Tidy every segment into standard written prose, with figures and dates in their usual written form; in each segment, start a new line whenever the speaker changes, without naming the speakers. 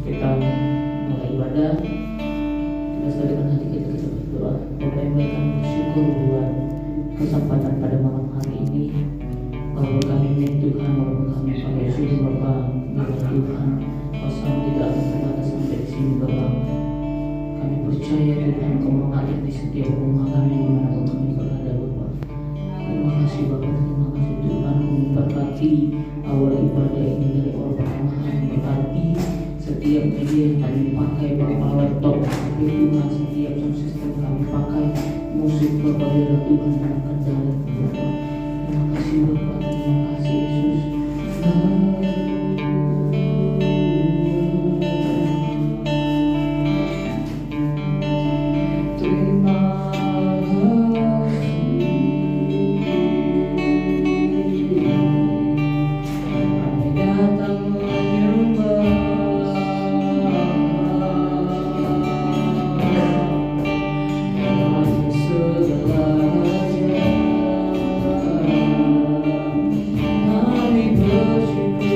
kita mulai ibadah, kita sediakan hati kita berdoa. Bapak yang baik, kami bersyukur buat kesempatan pada malam hari ini. Bahwa kami milik Tuhan, walaupun kami pakai suhu Bapak, biar Tuhan pasal tidak akan terbatas sampai di sini Bapak. Kami percaya Tuhan Kau mengalir di setiap rumah kami dimanapun kami berada Bapak. Terima kasih Bapak, terima kasih Tuhan. Kau memberkati awal ibadah ini dari awal pertengahan, berkati setiap media yang kami pakai Bapak, laptop kami Tuhan, setiap sound system kami pakai, musik Bapak, biarlah Tuhan yang kendali Bapak. Terima kasih Bapak, terima kasih Yesus. Kami bersyukur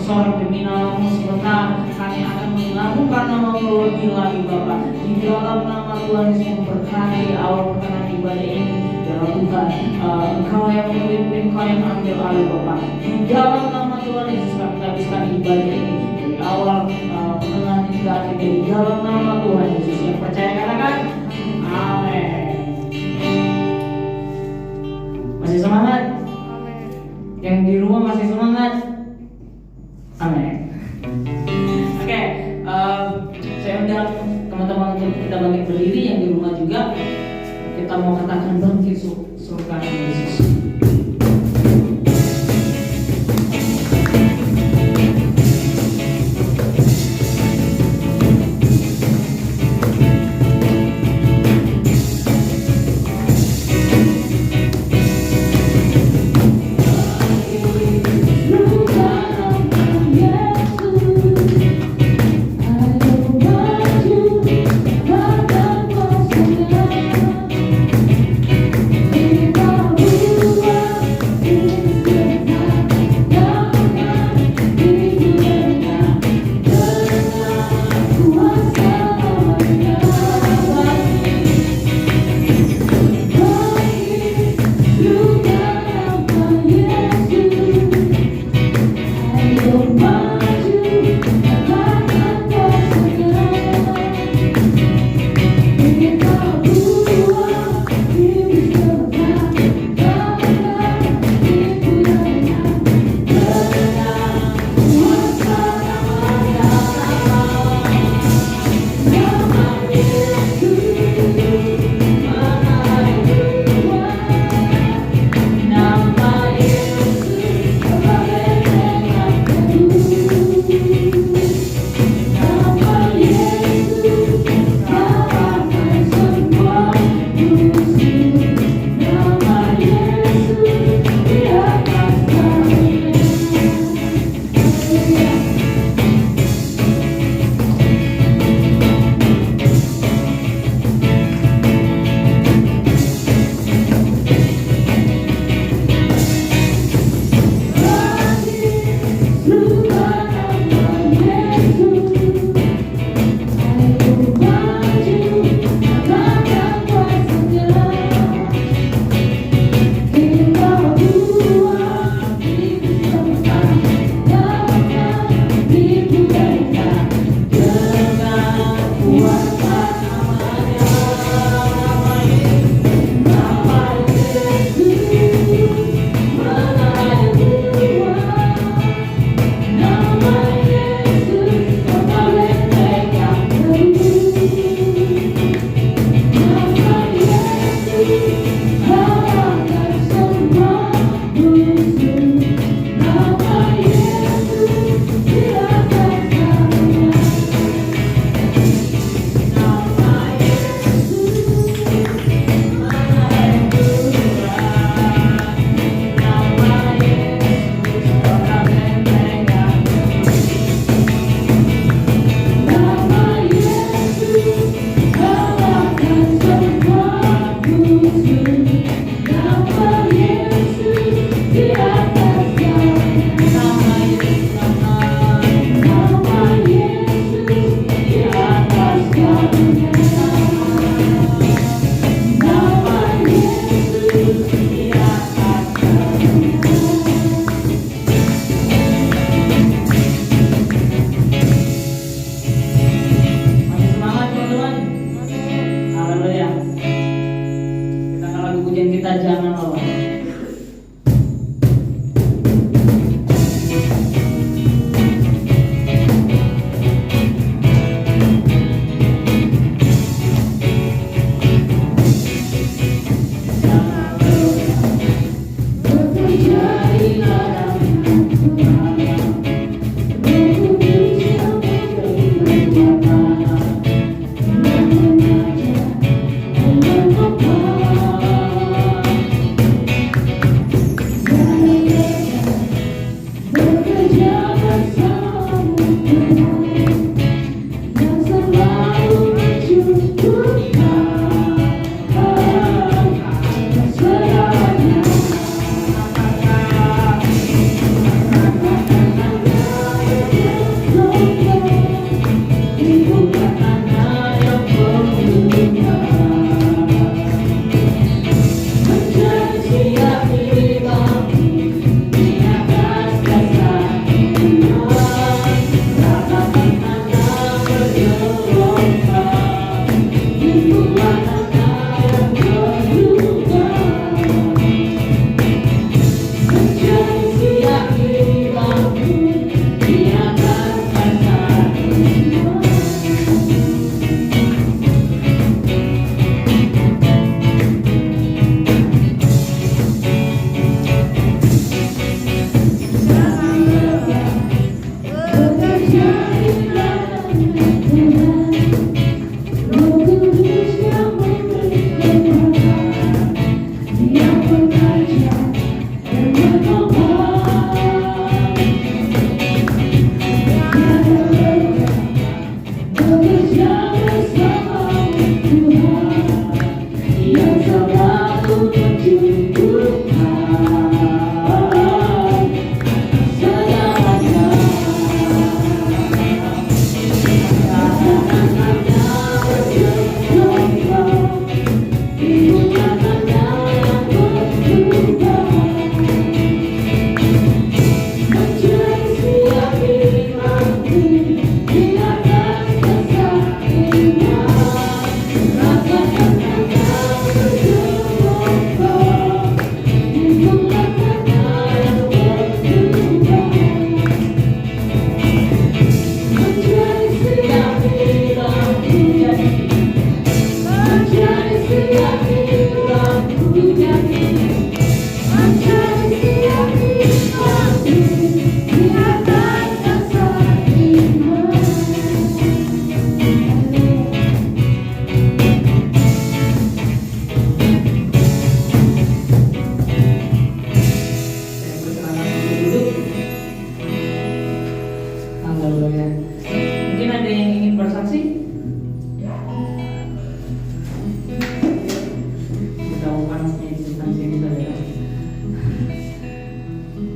bersorak demi nama-Mu sebentar. Kami akan melakukan nama-Mu lebih lagi Bapa. Di dalam nama Tuhan Yesus memberkati awal pertengahan ibadah ini. Ya Tuhan, Engkau yang memimpin, Engkau yang ambil alih Bapa. Di dalam nama Tuhan Yesus kami habiskan ibadah ini dari awal pertengahan hingga akhir. Di dalam nama Tuhan Yesus yang percaya katakan, Amin. Masih semangat? Yang di rumah masih semangat? Amin. Oke, saya undang teman-teman untuk kita bangkit berdiri, yang di rumah juga. Kita mau katakan bangkit surga Yesus.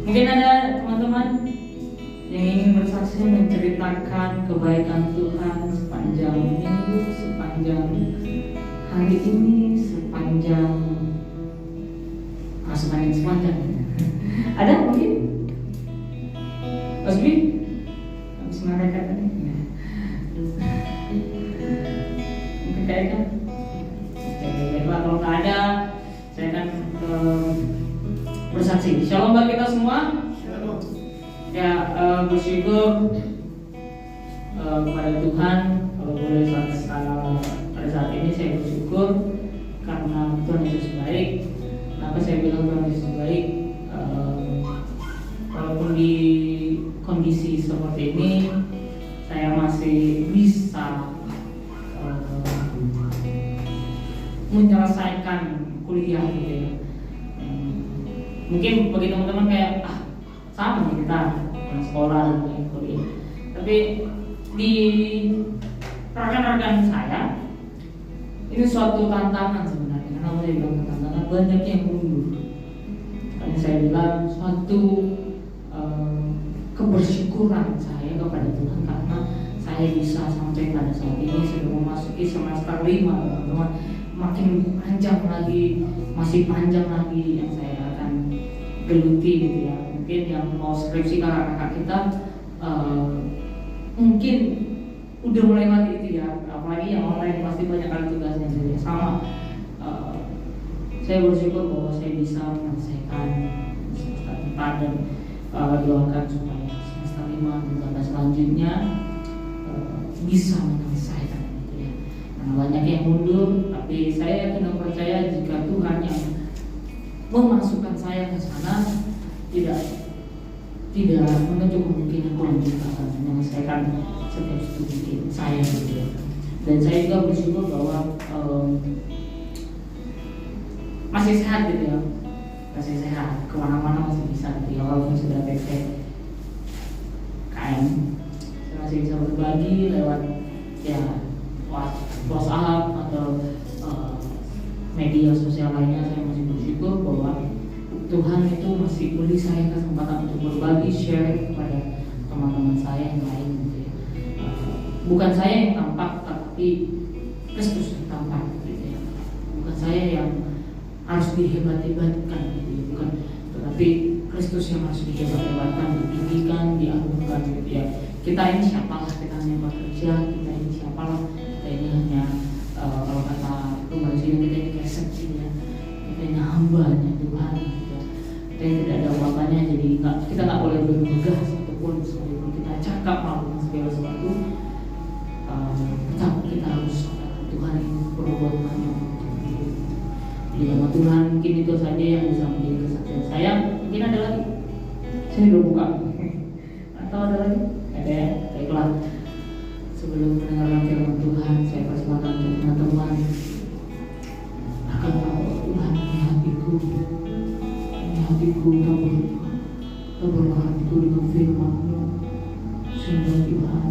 Mungkin ada teman-teman yang ingin bersaksi menceritakan kebaikan Tuhan sepanjang minggu, sepanjang hari ini, sepanjang ada mungkin? Osbi? Habis mereka tadi? Mungkin kayaknya? Baiklah, kalau nggak ada, saya akan bersaksi. Shalom bagi kita semua. Shalom. Ya, bersyukur kepada Tuhan. Kalau boleh pada saat ini saya bersyukur karena Tuhan Yesus baik. Kenapa saya bilang Tuhan Yesus baik? Walaupun di kondisi seperti ini, saya masih bisa menyelesaikan kuliah gitu ya. Mungkin bagi teman-teman kayak sama nih kita orang sekolah dan kuliah. Tapi di rekan-rekan saya ini suatu tantangan sebenarnya. Kenapa saya bilang tantangan? Banyak yang mundur. Karena saya bilang suatu kebersyukuran saya kepada Tuhan karena saya bisa sampai pada saat ini sudah memasuki semester 5, teman-teman. Makin panjang lagi, masih panjang lagi yang saya akan geluti gitu ya. Mungkin yang mau skripsi kakak-kakak kita mungkin udah melewati itu ya. Apalagi yang online pasti banyak kali tugasnya jadi sama. Saya bersyukur bahwa saya bisa menyelesaikan semester 4 dan doakan supaya semester 5 dan selanjutnya bisa menyelesaikan itu ya. Karena banyak yang mundur, tapi saya yakin dan percaya jika Tuhan yang memasukkan saya ke sana tidak menutup kemungkinan Tuhan juga akan menyelesaikan setiap studi saya gitu ya. Dan saya juga bersyukur bahwa masih sehat gitu ya, masih sehat, kemana-mana masih bisa gitu ya, walaupun sudah PPKM saya masih bisa berbagi lewat ya WhatsApp atau media sosial lainnya. Saya masih bersyukur bahwa Tuhan itu masih beri saya kesempatan untuk berbagi, share kepada teman-teman saya yang lain gitu ya. Bukan saya yang tampak, tapi Kristus yang tampak gitu ya. Bukan saya yang harus dihebat-hebatkan gitu ya. Bukan, tetapi Kristus yang harus dihebat-hebatkan, ditinggikan, diagungkan gitu ya. Kita ini siapalah, kita hanya bekerja, kita ini siapalah, kita ini hanya kalau kata kemarin kita ini kayak seksi ya, kita ini hambanya Tuhan gitu. Kita tidak ada apa-apanya, jadi kita nggak boleh bermegah satupun meskipun kita cakap melakukan segala sesuatu. Tetap kita harus Tuhan ini berbuat banyak di nama Tuhan. Mungkin itu saja yang bisa menjadi kesaksian saya. Mungkin ada lagi? Saya udah buka. Atau ada lagi? Ada ya? Baiklah. Sebelum mendengarkan firman Tuhan, saya persilakan untuk teman-teman akan tahu Tuhan di hatiku. hatiku, taburlah hatiku dengan firman-Mu, sehingga Tuhan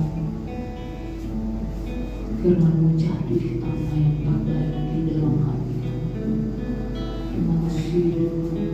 firman-Mu jatuh di tanah yang tak baik di dalam hati kami. Terima kasih Tuhan.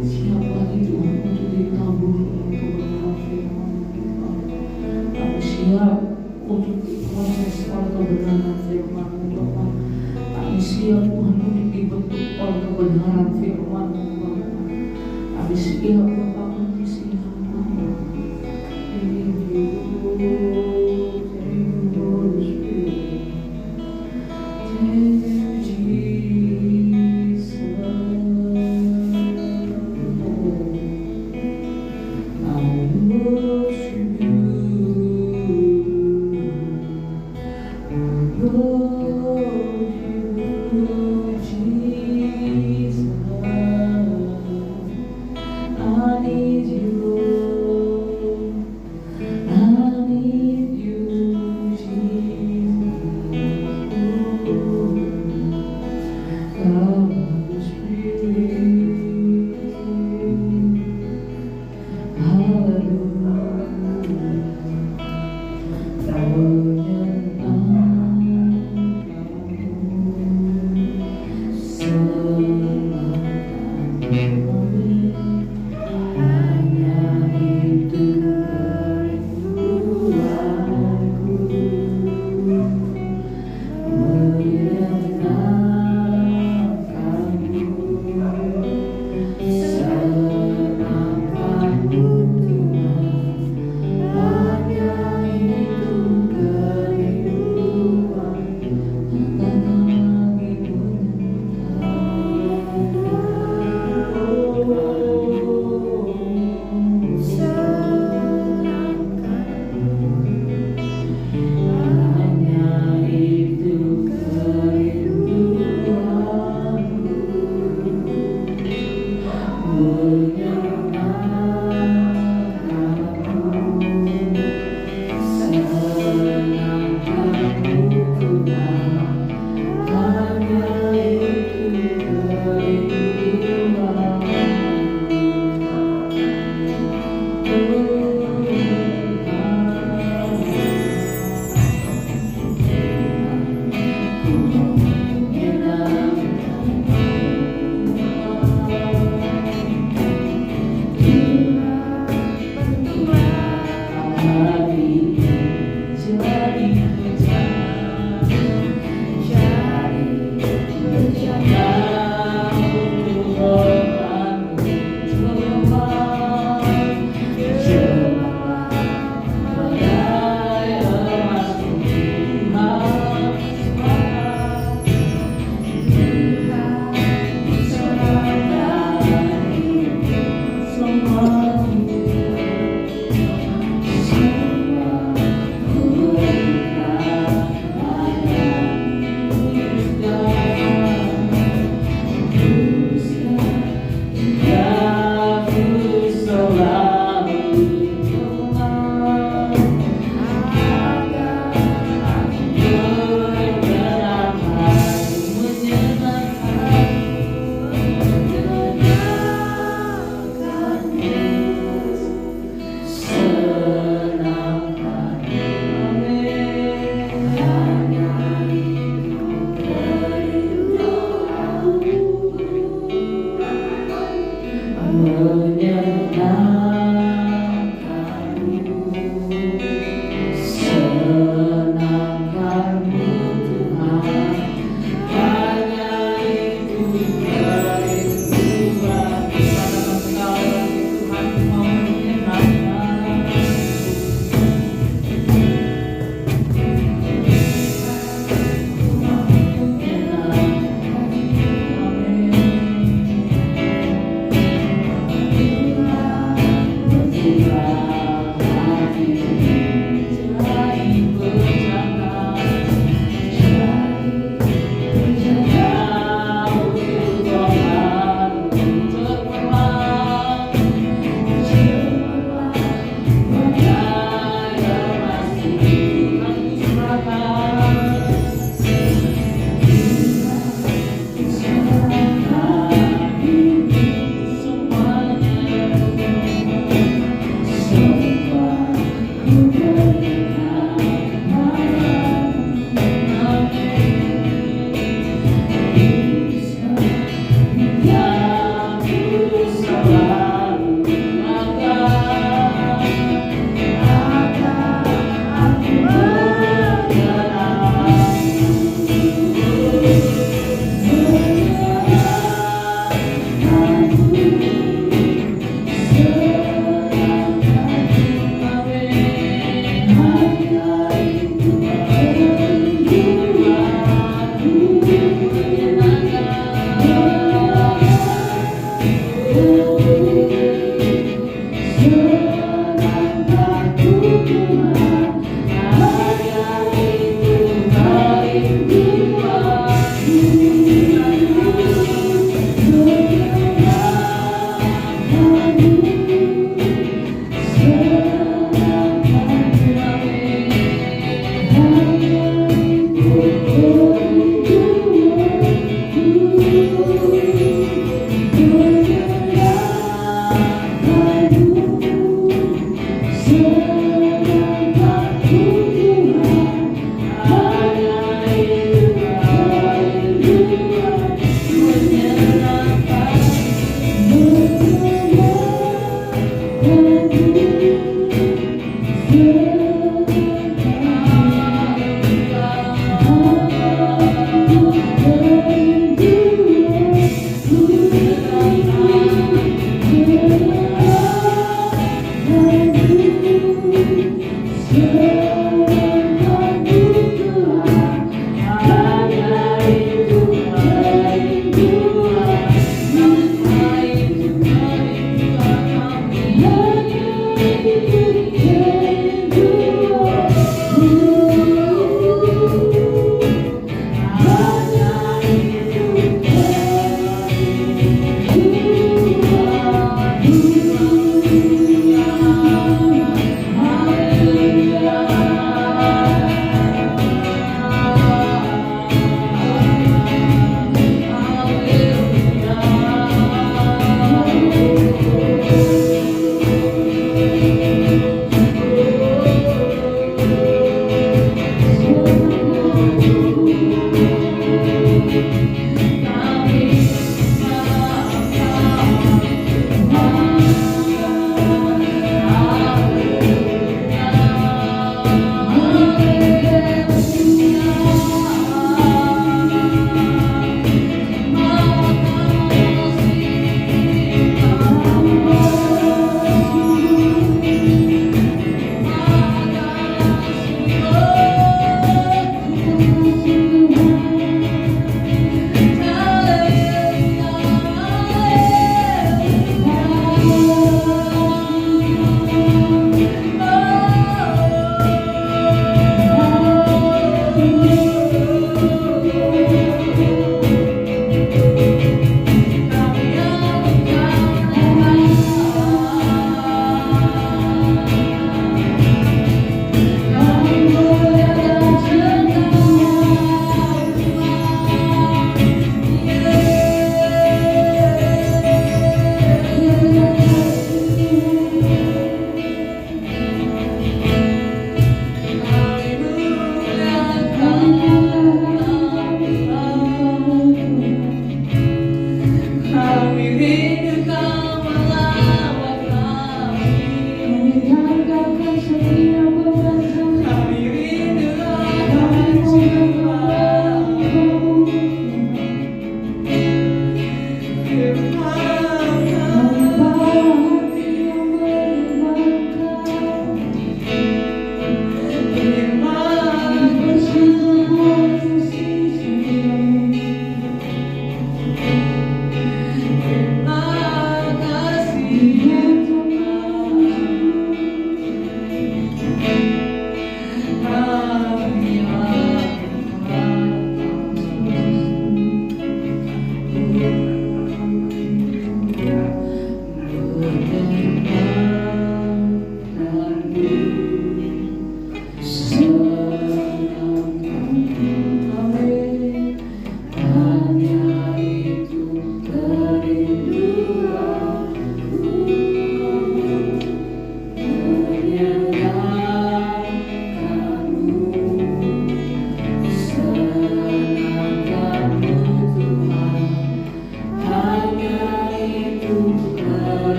Siapa itu untuk ditabur oleh kebenaran firman Tuhan. Kami siap untuk diproses oleh kebenaran firman Tuhan. Kami siap Tuhan untuk dibentuk oleh kebenaran firman Tuhan. Kami siap Bapak, kami siap.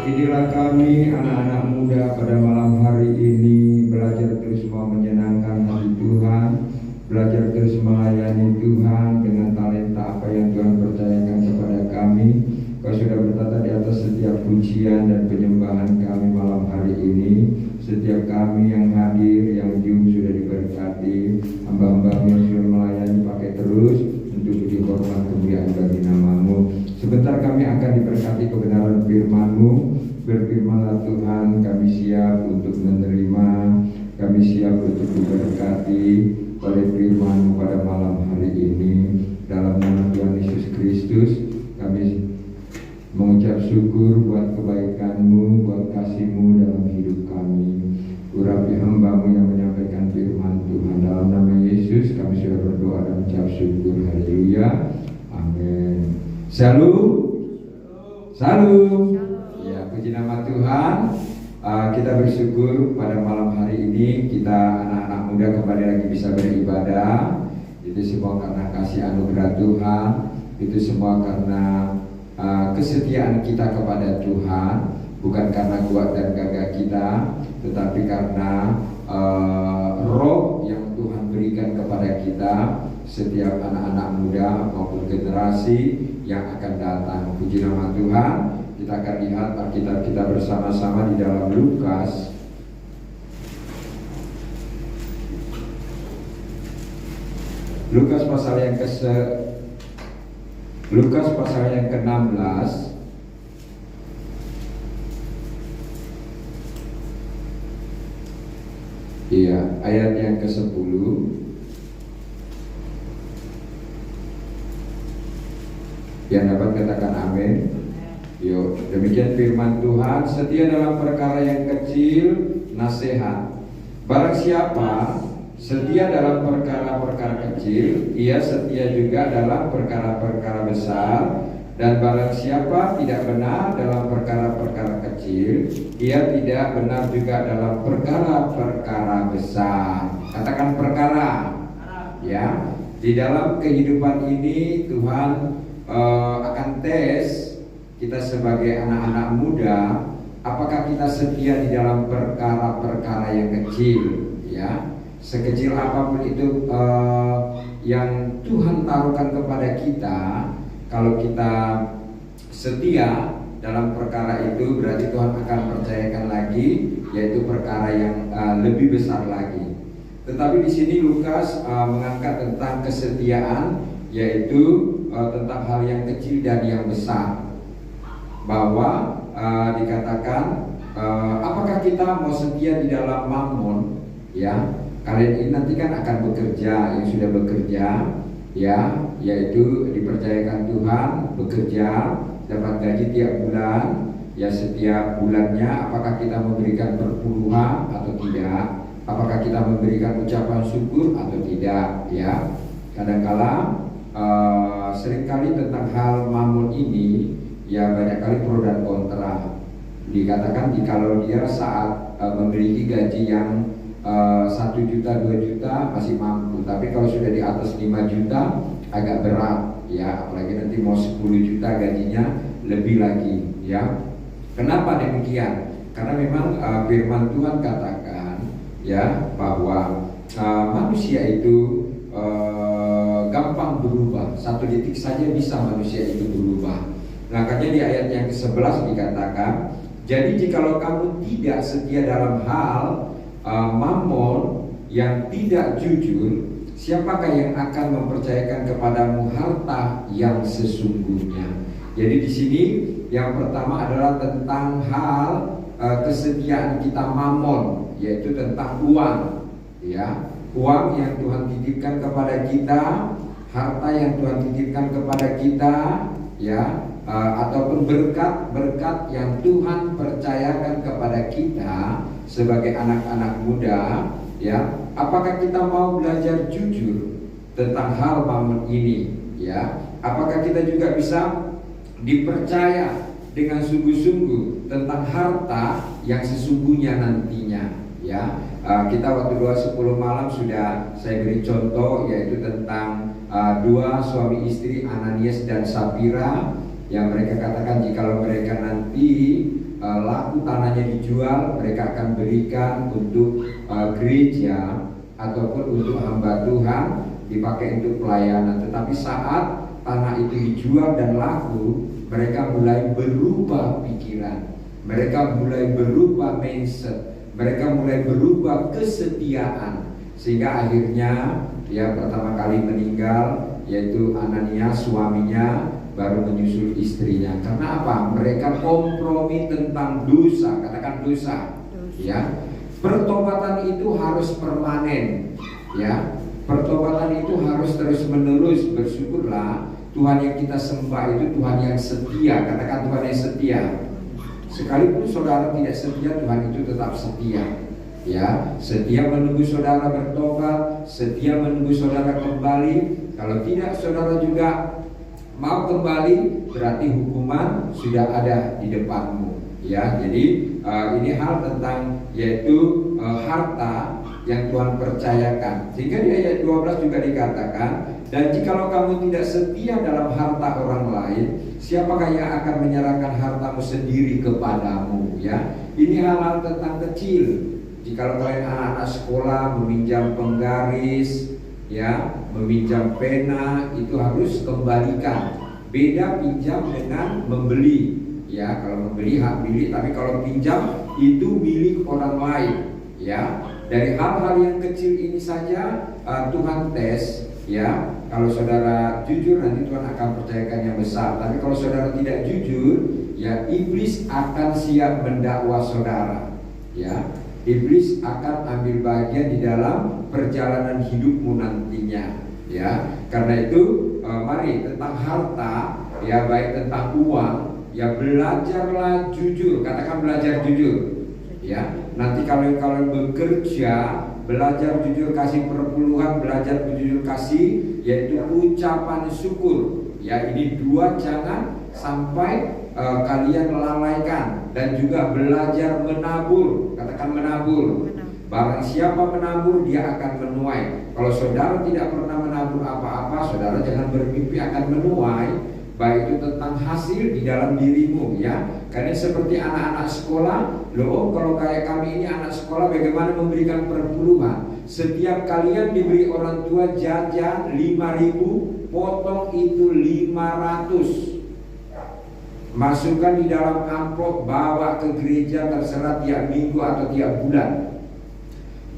Inilah kami anak-anak muda pada malam hari ini belajar terus mau menyenangkan hati Tuhan, belajar terus melayani Tuhan dengan talenta apa yang Tuhan percayakan kepada kami. Kau sudah bertata di atas setiap pujian dan penyembahan kami malam hari ini. Setiap kami yang hadir, yang Zoom sudah diberkati, hamba-hamba yang sudah melayani pakai terus untuk puji hormat kemuliaan bagi nama-Mu. Sebentar kami akan diberkati kebenaran firman-Mu. Berfirmanlah Tuhan, kami siap untuk menerima, kami siap untuk diberkati oleh firman-Mu pada malam hari ini. Dalam nama Tuhan Yesus Kristus, kami mengucap syukur buat kebaikan-Mu, buat kasih-Mu dalam hidup kami. Urapi hamba-Mu yang menyampaikan firman Tuhan. Dalam nama Yesus kami sudah berdoa dan mengucap syukur. Haleluya. Amin. Shalom. Shalom. Ya, puji nama Tuhan. Kita bersyukur pada malam hari ini kita anak-anak muda kembali lagi bisa beribadah. Itu semua karena kasih anugerah Tuhan. Itu semua karena kesetiaan kita kepada Tuhan, bukan karena kuat dan gagah kita, tetapi karena roh yang Tuhan berikan kepada kita, setiap anak-anak muda maupun generasi yang akan datang. Puji nama Tuhan. Kita akan lihat Alkitab kita bersama-sama di dalam Lukas pasal yang ke-16. Iya, ayat yang ke-10. Yang dapat katakan amin. Yuk, demikian firman Tuhan. Setia dalam perkara yang kecil, nasihat. Barang siapa setia dalam perkara-perkara kecil, ia setia juga dalam perkara-perkara besar. Dan barang siapa tidak benar dalam perkara-perkara kecil, ia tidak benar juga dalam perkara-perkara besar. Katakan perkara. Ya, di dalam kehidupan ini Tuhan akan tes kita sebagai anak-anak muda, apakah kita setia di dalam perkara-perkara yang kecil, ya, sekecil apapun itu yang Tuhan taruhkan kepada kita. Kalau kita setia dalam perkara itu, berarti Tuhan akan percayakan lagi, yaitu perkara yang lebih besar lagi. Tetapi di sini Lukas mengangkat tentang kesetiaan, yaitu tentang hal yang kecil dan yang besar. Bahwa dikatakan apakah kita mau setia di dalam mammon, ya. Kalian ini nanti kan akan bekerja, yang sudah bekerja, ya, yaitu dipercayakan Tuhan bekerja, dapat gaji tiap bulan, ya, setiap bulannya. Apakah kita memberikan perpuluhan atau tidak? Apakah kita memberikan ucapan syukur atau tidak, ya. Kadangkala seringkali tentang hal mammon ini, ya, banyak kali pro dan kontra. Dikatakan kalau dia saat memiliki gaji yang 1 juta, 2 juta masih mampu, tapi kalau sudah di atas 5 juta agak berat, ya, apalagi nanti mau 10 juta gajinya lebih lagi, ya. Kenapa demikian? Karena memang firman Tuhan katakan, ya, bahwa manusia itu gampang berubah. 1 detik saja bisa manusia itu berubah. Makanya di ayat yang ke-11 dikatakan, jadi jikalau kamu tidak setia dalam hal mammon yang tidak jujur, siapakah yang akan mempercayakan kepadamu harta yang sesungguhnya? Jadi di sini yang pertama adalah tentang hal kesetiaan kita mammon, yaitu tentang uang, ya, uang yang Tuhan titipkan kepada kita, harta yang Tuhan titipkan kepada kita, ya, ataupun berkat-berkat yang Tuhan percayakan kepada kita sebagai anak-anak muda, ya. Apakah kita mau belajar jujur tentang hal mammon ini, ya? Apakah kita juga bisa dipercaya dengan sungguh-sungguh tentang harta yang sesungguhnya nantinya, ya. Kita waktu 2:10 malam sudah saya beri contoh, yaitu tentang 2 suami istri, Ananias dan Sapira, yang mereka katakan jikalau mereka nanti laku tanahnya dijual, mereka akan berikan untuk gereja ataupun untuk hamba Tuhan, dipakai untuk pelayanan. Tetapi saat tanah itu dijual dan laku, mereka mulai berubah pikiran, mereka mulai berubah mindset, mereka mulai berubah kesetiaan, sehingga akhirnya, ya, pertama kali meninggal yaitu Ananias suaminya, baru menyusul istrinya. Karena apa? Mereka kompromi tentang dosa. Katakan dosa, ya. Pertobatan itu harus permanen, ya. Pertobatan itu harus terus menerus. Bersyukurlah Tuhan yang kita sembah itu Tuhan yang setia. Katakan Tuhan yang setia. Sekalipun saudara tidak setia, Tuhan itu tetap setia, ya. Setia menunggu saudara bertobat, setia menunggu saudara kembali. Kalau tidak, saudara juga mau kembali berarti hukuman sudah ada di depanmu. Ya, jadi ini hal tentang yaitu harta yang Tuhan percayakan. Sehingga di ayat 12 juga dikatakan, dan jikalau kamu tidak setia dalam harta orang lain, siapakah yang akan menyerahkan hartamu sendiri kepadamu? Ya, ini hal-hal tentang kecil. Jikalau kalian anak-anak sekolah meminjam penggaris, ya, meminjam pena, itu harus kembalikan. Beda pinjam dengan membeli. Ya, kalau membeli hak milik, tapi kalau pinjam itu milik orang lain. Ya, dari hal-hal yang kecil ini saja Tuhan tes. Ya, kalau saudara jujur nanti Tuhan akan percayakan yang besar. Tapi kalau saudara tidak jujur, ya iblis akan siap mendakwa saudara. Ya, iblis akan ambil bagian di dalam perjalanan hidupmu nantinya. Ya, karena itu mari tentang harta, ya baik tentang uang, ya belajarlah jujur. Katakan belajar jujur. Ya, nanti kalau kalian bekerja, belajar jujur kasih perpuluhan, belajar jujur kasih, yaitu ucapan syukur. Ya, ini dua jangan sampai kalian lalaikan. Dan juga belajar menabur. Katakan menabur. Barang siapa menabur, dia akan menuai. Kalau saudara tidak pernah menabur apa-apa, saudara jangan bermimpi akan menuai. Baik itu tentang hasil di dalam dirimu, ya. Karena seperti anak-anak sekolah, loh kalau kayak kami ini anak sekolah bagaimana memberikan perpuluhan. Setiap kalian diberi orang tua jajan 5.000, potong itu 500. Masukkan di dalam amplop, bawa ke gereja terserah tiap minggu atau tiap bulan.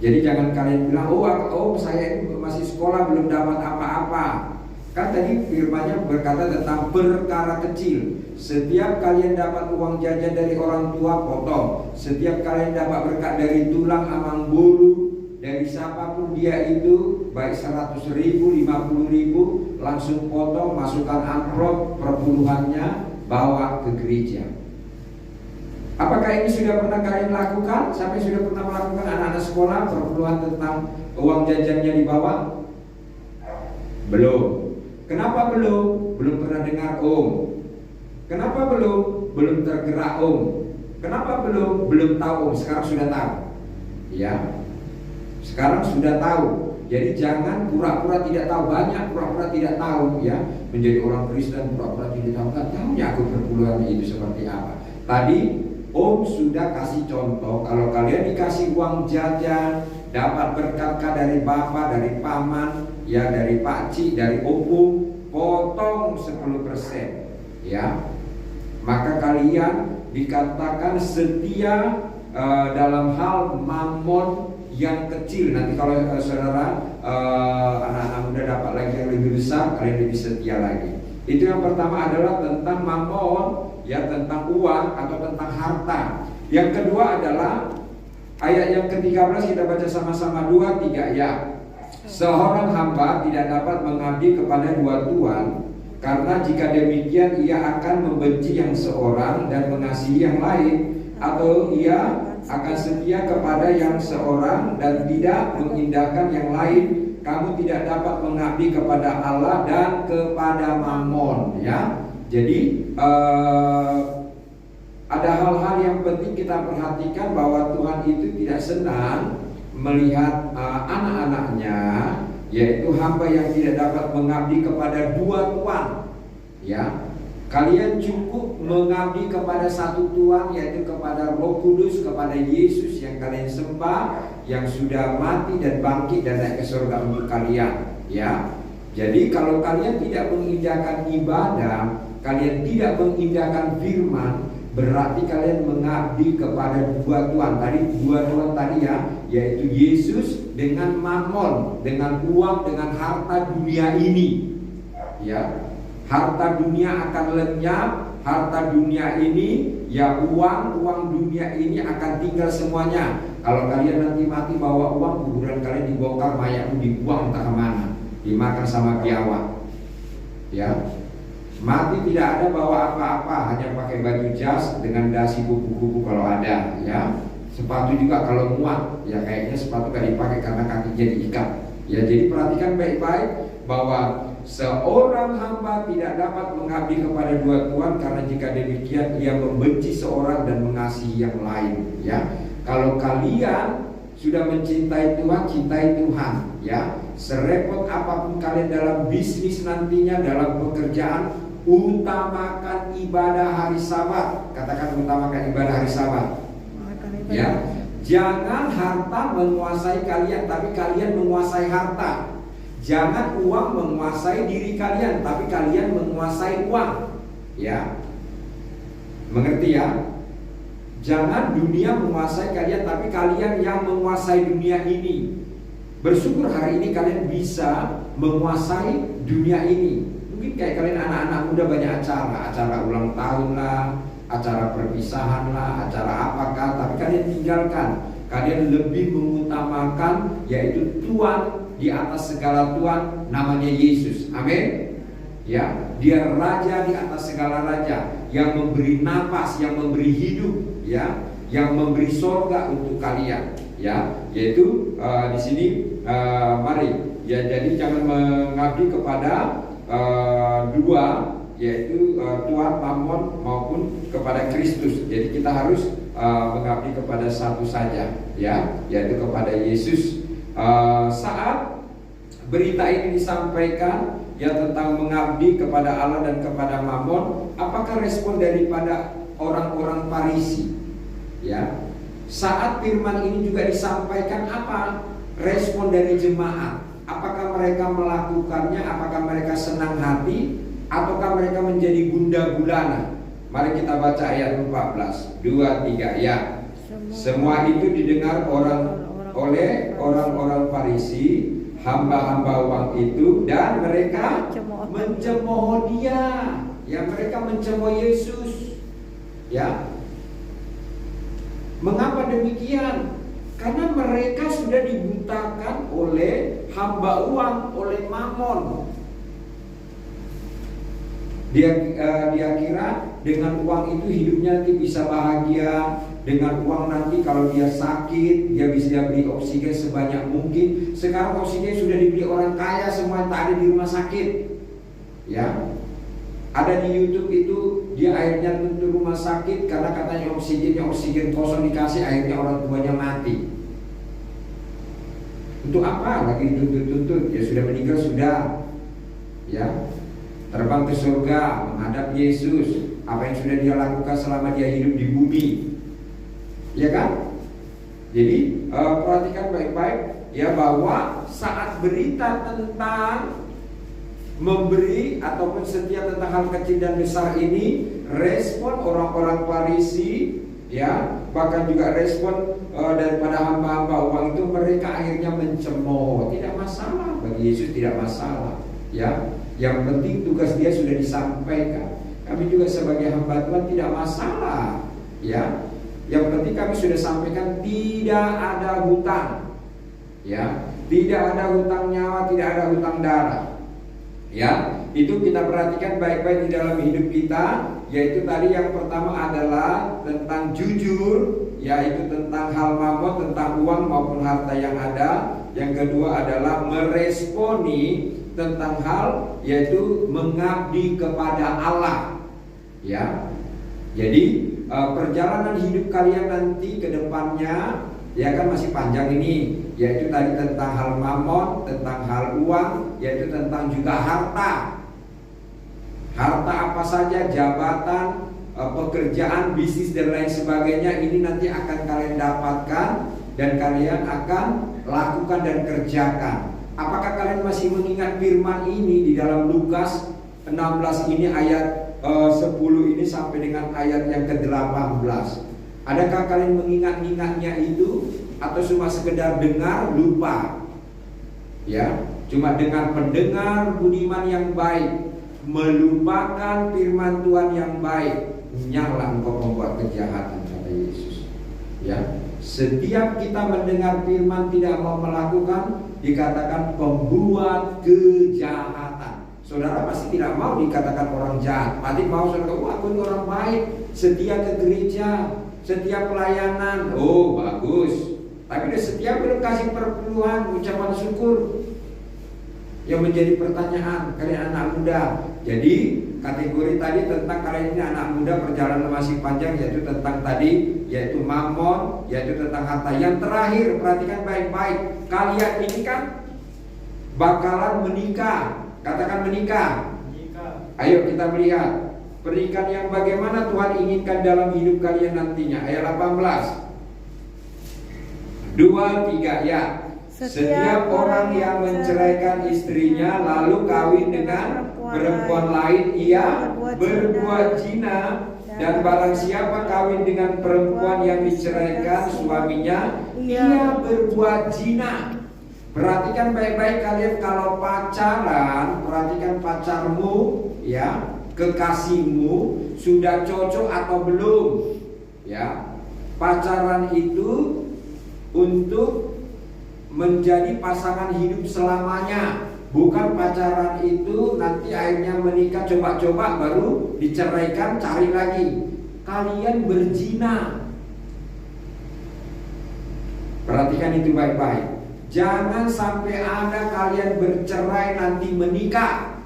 Jadi jangan kalian bilang, oh saya ini masih sekolah belum dapat apa-apa. Kan tadi firman-Nya berkata tentang perkara kecil. Setiap kalian dapat uang jajan dari orang tua, potong. Setiap kalian dapat berkat dari tulang amang bulu, dari siapapun dia itu, baik 100.000, 50.000, langsung potong, masukkan amplop perpuluhannya, bawa ke gereja. Apakah ini sudah pernah kalian lakukan? Sampai sudah pernah melakukan anak-anak sekolah perpuluhan tentang uang jajannya dibawa? Belum. Kenapa belum? Belum pernah dengar Om. Kenapa belum? Belum tergerak Om. Kenapa belum? Belum tahu Om. Sekarang sudah tahu. Ya. Sekarang sudah tahu. Jadi jangan pura-pura tidak tahu. Banyak pura-pura tidak tahu, ya. Menjadi orang Kristen pura-pura tidak tahu. Kan tahunya aku perpuluhan itu seperti apa. Tadi Om sudah kasih contoh. Kalau kalian dikasih uang jajan, dapat berkat dari bapak, dari paman, ya dari pakcik, dari opung, potong 10%, ya. Maka kalian dikatakan setia dalam hal mamon yang kecil. Nanti kalau saudara anak-anak muda dapat lagi yang lebih besar, kalian lebih setia lagi. Itu yang pertama adalah tentang mamon, ya tentang uang atau tentang harta. Yang kedua adalah ayat yang ke-13, kita baca sama-sama 2-3 ya. Seorang hamba tidak dapat mengabdi kepada dua tuan, karena jika demikian ia akan membenci yang seorang dan mengasihi yang lain, atau ia akan setia kepada yang seorang dan tidak mengindahkan yang lain. Kamu tidak dapat mengabdi kepada Allah dan kepada Mammon, ya. Jadi ada hal-hal yang penting kita perhatikan, bahwa Tuhan itu tidak senang melihat anak-anaknya, yaitu hamba yang tidak dapat mengabdi kepada dua tuan, ya. Kalian cukup mengabdi kepada satu Tuhan, yaitu kepada Roh Kudus, kepada Yesus yang kalian sembah, yang sudah mati dan bangkit dan naik ke surga untuk kalian, ya. Jadi kalau kalian tidak mengindahkan ibadah, kalian tidak mengindahkan firman, berarti kalian mengabdi kepada dua tuan. Tadi dua tuan tadi, ya, yaitu Yesus dengan Mammon, dengan uang, dengan harta dunia ini, ya. Harta dunia akan lenyap, harta dunia ini, ya uang dunia ini akan tinggal semuanya. Kalau kalian nanti mati bawa uang, kuburan kalian dibongkar, mayatmu dibuang entah kemana, dimakan sama biawak, ya. Mati tidak ada bawa apa-apa, hanya pakai baju jas dengan dasi kupu-kupu kalau ada, ya. Sepatu juga kalau muat, ya kayaknya sepatu gak dipakai karena kakinya diikat. Ya, jadi perhatikan baik-baik bahwa seorang hamba tidak dapat mengabdi kepada dua tuan, karena jika demikian ia membenci seorang dan mengasihi yang lain. Ya, kalau kalian sudah mencintai Tuhan, cintai Tuhan. Ya, serepot apapun kalian dalam bisnis nantinya, dalam pekerjaan, utamakan ibadah hari Sabat. Katakan utamakan ibadah hari Sabat. Ya, jangan harta menguasai kalian, tapi kalian menguasai harta. Jangan uang menguasai diri kalian, tapi kalian menguasai uang. Ya, mengerti ya? Jangan dunia menguasai kalian, tapi kalian yang menguasai dunia ini. Bersyukur hari ini kalian bisa menguasai dunia ini. Mungkin kayak kalian anak-anak muda banyak acara ulang tahun lah, acara perpisahan lah, acara apakah, tapi kalian tinggalkan. Kalian lebih mengutamakan yaitu Tuhan di atas segala Tuhan, namanya Yesus. Amin. Ya, Dia Raja di atas segala raja, yang memberi napas, yang memberi hidup, ya, yang memberi surga untuk kalian. Ya, yaitu di sini mari ya, jadi jangan mengabdi kepada dua, yaitu Tuhan Mammon maupun kepada Kristus. Jadi kita harus mengabdi kepada satu saja, ya, yaitu kepada Yesus. Saat berita ini disampaikan ya tentang mengabdi kepada Allah dan kepada Mammon, apakah respon daripada orang-orang Farisi? Ya, saat firman ini juga disampaikan, apa respon dari jemaat? Apakah mereka melakukannya? Apakah mereka senang hati? Ataukah mereka menjadi gundah gulana? Mari kita baca ayat 14, 2, 3 ya. Semua itu didengar oleh orang-orang Farisi, hamba-hamba uang itu, dan mereka mencemooh Dia. Ya, mereka mencemooh Yesus. Ya. Mengapa demikian? Karena mereka sudah dibutakan oleh hamba uang, oleh Mammon. Dia kira dengan uang itu hidupnya nanti bisa bahagia. Dengan uang nanti kalau dia sakit, dia bisa beli oksigen sebanyak mungkin. Sekarang oksigen sudah dibeli orang kaya semua, tak ada di rumah sakit. Ya, ada di YouTube itu, dia akhirnya tuntut rumah sakit karena katanya oksigen kosong dikasih, akhirnya orang tuanya mati. Untuk apa lagi dituntut-tuntut? Ya sudah meninggal sudah. Ya, terbang ke surga menghadap Yesus. Apa yang sudah dia lakukan selama dia hidup di bumi, ya kan? Jadi perhatikan baik-baik ya, bahwa saat berita tentang memberi ataupun setia tentang hal kecil dan besar ini, respon orang-orang Farisi ya, bahkan juga respon daripada hamba-hamba uang itu, mereka akhirnya mencemooh. Tidak masalah bagi Yesus, tidak masalah ya. Yang penting tugas dia sudah disampaikan. Kami juga sebagai hamba Tuhan tidak masalah ya. Yang penting kami sudah sampaikan, tidak ada hutang ya, tidak ada hutang nyawa, tidak ada hutang darah ya. Itu kita perhatikan baik-baik di dalam hidup kita, yaitu tadi yang pertama adalah tentang jujur, yaitu tentang hal Mammon, tentang uang maupun harta yang ada. Yang kedua adalah meresponi tentang hal, yaitu mengabdi kepada Allah ya. Jadi perjalanan hidup kalian nanti ke depannya ya kan masih panjang ini, yaitu tadi tentang hal Mammon, tentang hal uang, yaitu tentang juga harta. Harta apa saja, jabatan, pekerjaan, bisnis dan lain sebagainya, ini nanti akan kalian dapatkan dan kalian akan lakukan dan kerjakan. Apakah kalian masih mengingat firman ini di dalam Lukas 16 ini ayat 10 ini sampai dengan ayat yang ke-18? Adakah kalian mengingat-ingatnya itu, atau cuma sekedar dengar lupa? Ya, cuma dengar pendengar budiman yang baik, melupakan firman Tuhan yang baik, nyala engkau membuat kejahatan, kata Yesus. Ya, setiap kita mendengar firman tidak mau melakukan, dikatakan pembuat kejahatan. Saudara pasti tidak mau dikatakan orang jahat, pasti mau saudara, aku ini orang baik, setia ke gereja, setia pelayanan. Oh bagus, tapi dia setia belum kasih perpuluhan, ucapan syukur. yang menjadi pertanyaan kalian anak muda. Jadi kategori tadi tentang kalian ini anak muda, perjalanan masih panjang, yaitu tentang tadi, yaitu mamon, yaitu tentang harta. Yang terakhir, perhatikan baik-baik, kalian ini kan bakalan menikah. Katakan menikah. Ayo kita melihat pernikahan yang bagaimana Tuhan inginkan dalam hidup kalian nantinya. Ayat 18 2, 3 ya. Setiap orang yang menceraikan istrinya lalu kawin dengan perempuan lain, ia berbuat zina. Dan barang siapa kawin dengan perempuan yang diceraikan suaminya, ia berbuat zina. Perhatikan baik-baik kalian kalau pacaran, perhatikan pacarmu ya, kekasihmu sudah cocok atau belum ya. Pacaran itu untuk menjadi pasangan hidup selamanya, bukan pacaran itu nanti akhirnya menikah coba-coba baru diceraikan cari lagi. Kalian berzina. Perhatikan itu baik-baik. Jangan sampai ada kalian bercerai nanti menikah.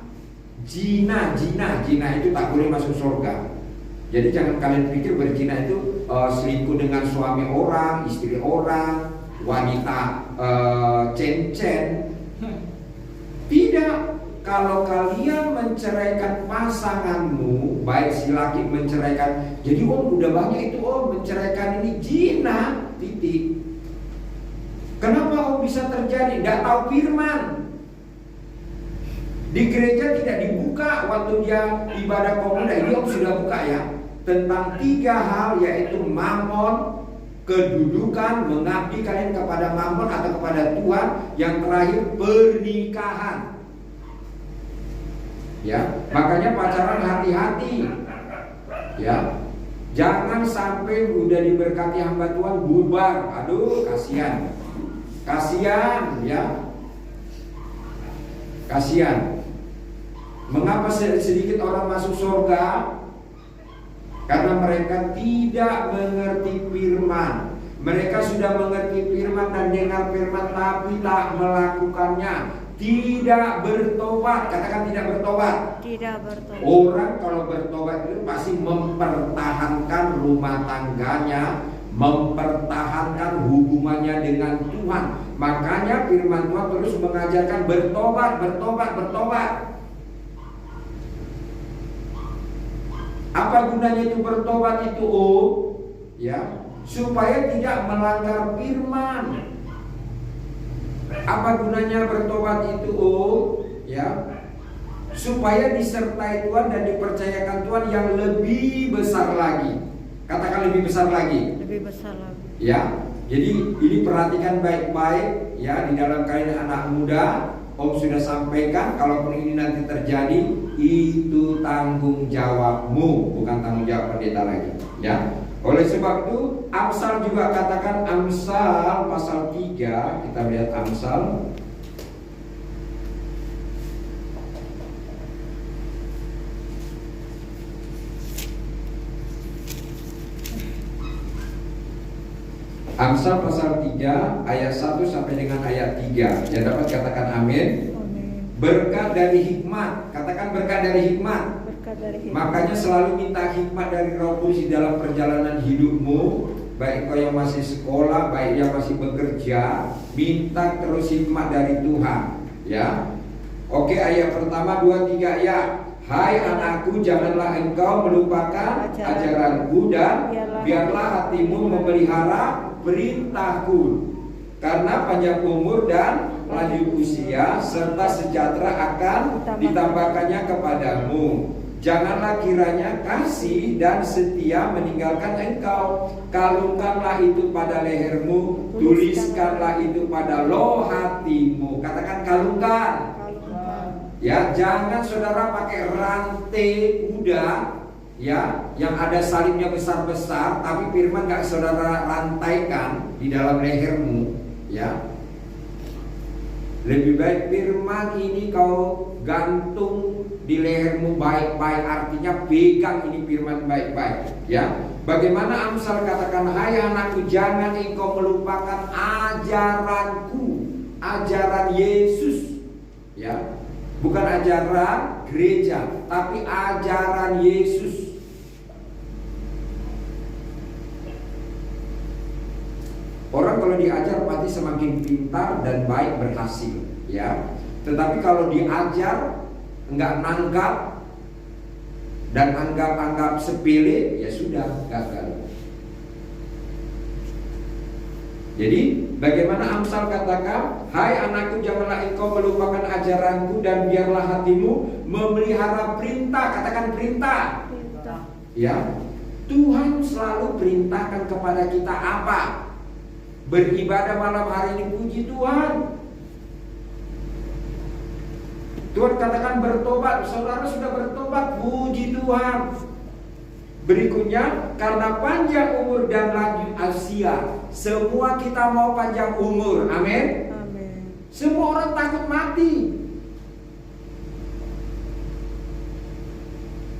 Zina itu tak boleh masuk surga. Jadi jangan kalian pikir berzina itu selingkuh dengan suami orang, istri orang, wanita cen-cen. Tidak. Kalau kalian menceraikan pasanganmu, baik si laki menceraikan, jadi udah banyak itu menceraikan ini zina, titik. Kenapa bisa terjadi? Tidak tahu firman. Di gereja tidak dibuka waktu dia ibadah komunitas. Ini sudah buka ya, tentang 3 hal, yaitu mamon, kedudukan, mengabdi kalian kepada mamon atau kepada Tuhan. Yang terakhir pernikahan. Ya, makanya pacaran hati-hati. Ya, jangan sampai udah diberkati hamba Tuhan bubar. Aduh, kasihan ya, kasihan. Mengapa sedikit orang masuk surga? Karena mereka tidak mengerti firman. Mereka sudah mengerti firman dan dengar firman, tapi tak melakukannya. Tidak bertobat. Katakan tidak bertobat.
Tidak bertobat.
Orang kalau bertobat itu pasti mempertahankan rumah tangganya, mempertahankan hubungannya dengan Tuhan. Makanya firman Tuhan terus mengajarkan bertobat. Apa gunanya itu bertobat itu? Ya, supaya tidak melanggar firman. Apa gunanya bertobat itu? Ya, supaya disertai Tuhan dan dipercayakan Tuhan yang lebih besar lagi. Katakan lebih besar lagi.
Lebih besar lagi.
Ya, jadi ini perhatikan baik-baik ya, di dalam kalian anak muda. Om sudah sampaikan, kalaupun ini nanti terjadi, itu tanggung jawabmu, bukan tanggung jawab pendeta lagi. Ya, oleh sebab itu Amsal juga katakan, Amsal pasal 3, kita lihat Amsal. Amsal pasal 3 ayat 1 sampai dengan ayat 3. Yang dapat katakan amin. Berkat dari hikmat. Katakan berkat dari hikmat. Makanya selalu minta hikmat dari Roh Kudus di dalam perjalanan hidupmu. Baik kau yang masih sekolah, baik yang masih bekerja, minta terus hikmat dari Tuhan. Ya. Oke, ayat pertama 2, 3 ya. Hai anakku, janganlah engkau melupakan ajaranku, dan biarlah hatimu memelihara perintahku. Karena panjang umur dan lanjut usia serta sejahtera akan ditambahkannya kepadamu. Janganlah kiranya kasih dan setia meninggalkan engkau. Kalungkanlah itu pada lehermu, tuliskanlah itu pada loh hatimu. Katakan kalungkan. Ya, jangan saudara pakai rantai kuda ya, yang ada salibnya besar-besar, tapi firman gak saudara rantaikan di dalam lehermu ya. Lebih baik firman ini kau gantung di lehermu baik-baik, artinya pegang ini firman baik-baik ya. Bagaimana Amsal katakan, hai anakku, jangan engkau melupakan ajaranku, ajaran Yesus ya. Bukan ajaran gereja, tapi ajaran Yesus. Orang kalau diajar pasti semakin pintar dan baik, berhasil, ya. Tetapi kalau diajar enggak nangkap dan anggap sepele, ya sudah, gagal. Jadi bagaimana Amsal katakan, hai anakku, janganlah engkau melupakan ajaranku, dan biarlah hatimu memelihara perintah. Katakan perintah. Ya, Tuhan selalu perintahkan kepada kita apa? Beribadah malam hari ini, puji Tuhan. Tuhan katakan bertobat, saudara sudah bertobat, puji Tuhan. Berikutnya, karena panjang umur dan lanjut usia, semua kita mau panjang umur, amin. Semua orang takut mati.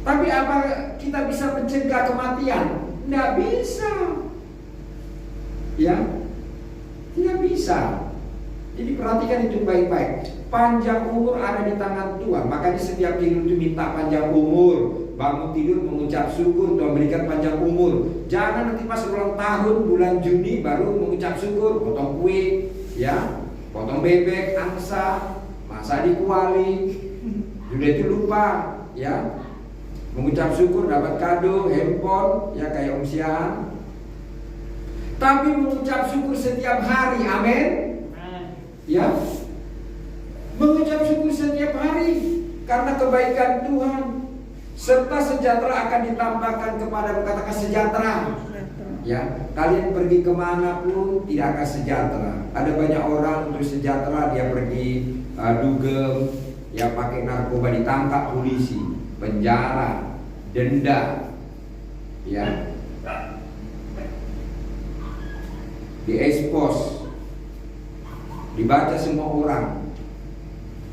Tapi apa kita bisa mencegah kematian? Tidak bisa. Ya, tidak bisa. Jadi perhatikan itu baik-baik. Panjang umur ada di tangan Tuhan. Makanya setiap tidur itu minta panjang umur. Bangun tidur mengucap syukur, Tuhan berikan panjang umur. Jangan nanti pas ulang tahun bulan Juni baru mengucap syukur, potong kue, ya, potong bebek, angsa, masa di kuali. Sudah itu lupa, ya. Mengucap syukur dapat kado, handphone, ya kayak Om Sian. Tapi mengucap syukur setiap hari, amin. Ya, mengucap syukur setiap hari karena kebaikan Tuhan, serta sejahtera akan ditambahkan kepada, katakan sejahtera. Ya, kalian pergi kemana pun tidak akan sejahtera. Ada banyak orang untuk sejahtera dia pergi dugem, ya pakai narkoba, ditangkap polisi, penjara, denda, ya, diekspos, dibaca semua orang,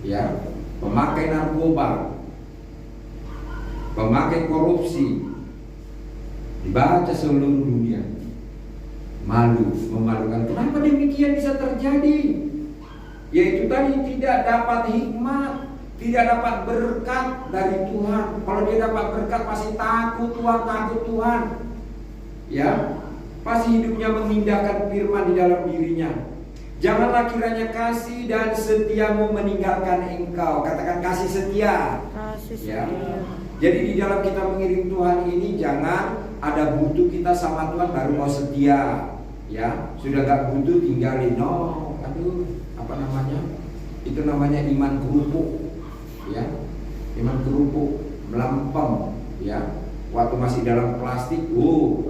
ya, pemakai narkoba, pemakai korupsi, dibaca seluruh dunia. Malu, memalukan. Kenapa demikian bisa terjadi? Yaitu tadi tidak dapat hikmat, tidak dapat berkat dari Tuhan. Kalau dia dapat berkat pasti takut Tuhan, takut Tuhan, ya, pasti hidupnya mengindahkan firman di dalam dirinya. Janganlah kiranya kasih dan setiamu meninggalkan engkau. Katakan kasih setia.
Kasih
Ya.
setia.
Jadi di dalam kita mengiring Tuhan ini jangan ada butuh kita sama Tuhan baru mau setia. Ya, sudah gak butuh tinggalin. No, aduh, apa namanya? Itu namanya iman kerupuk. Ya, iman kerupuk, melempem. Ya, waktu masih dalam plastik,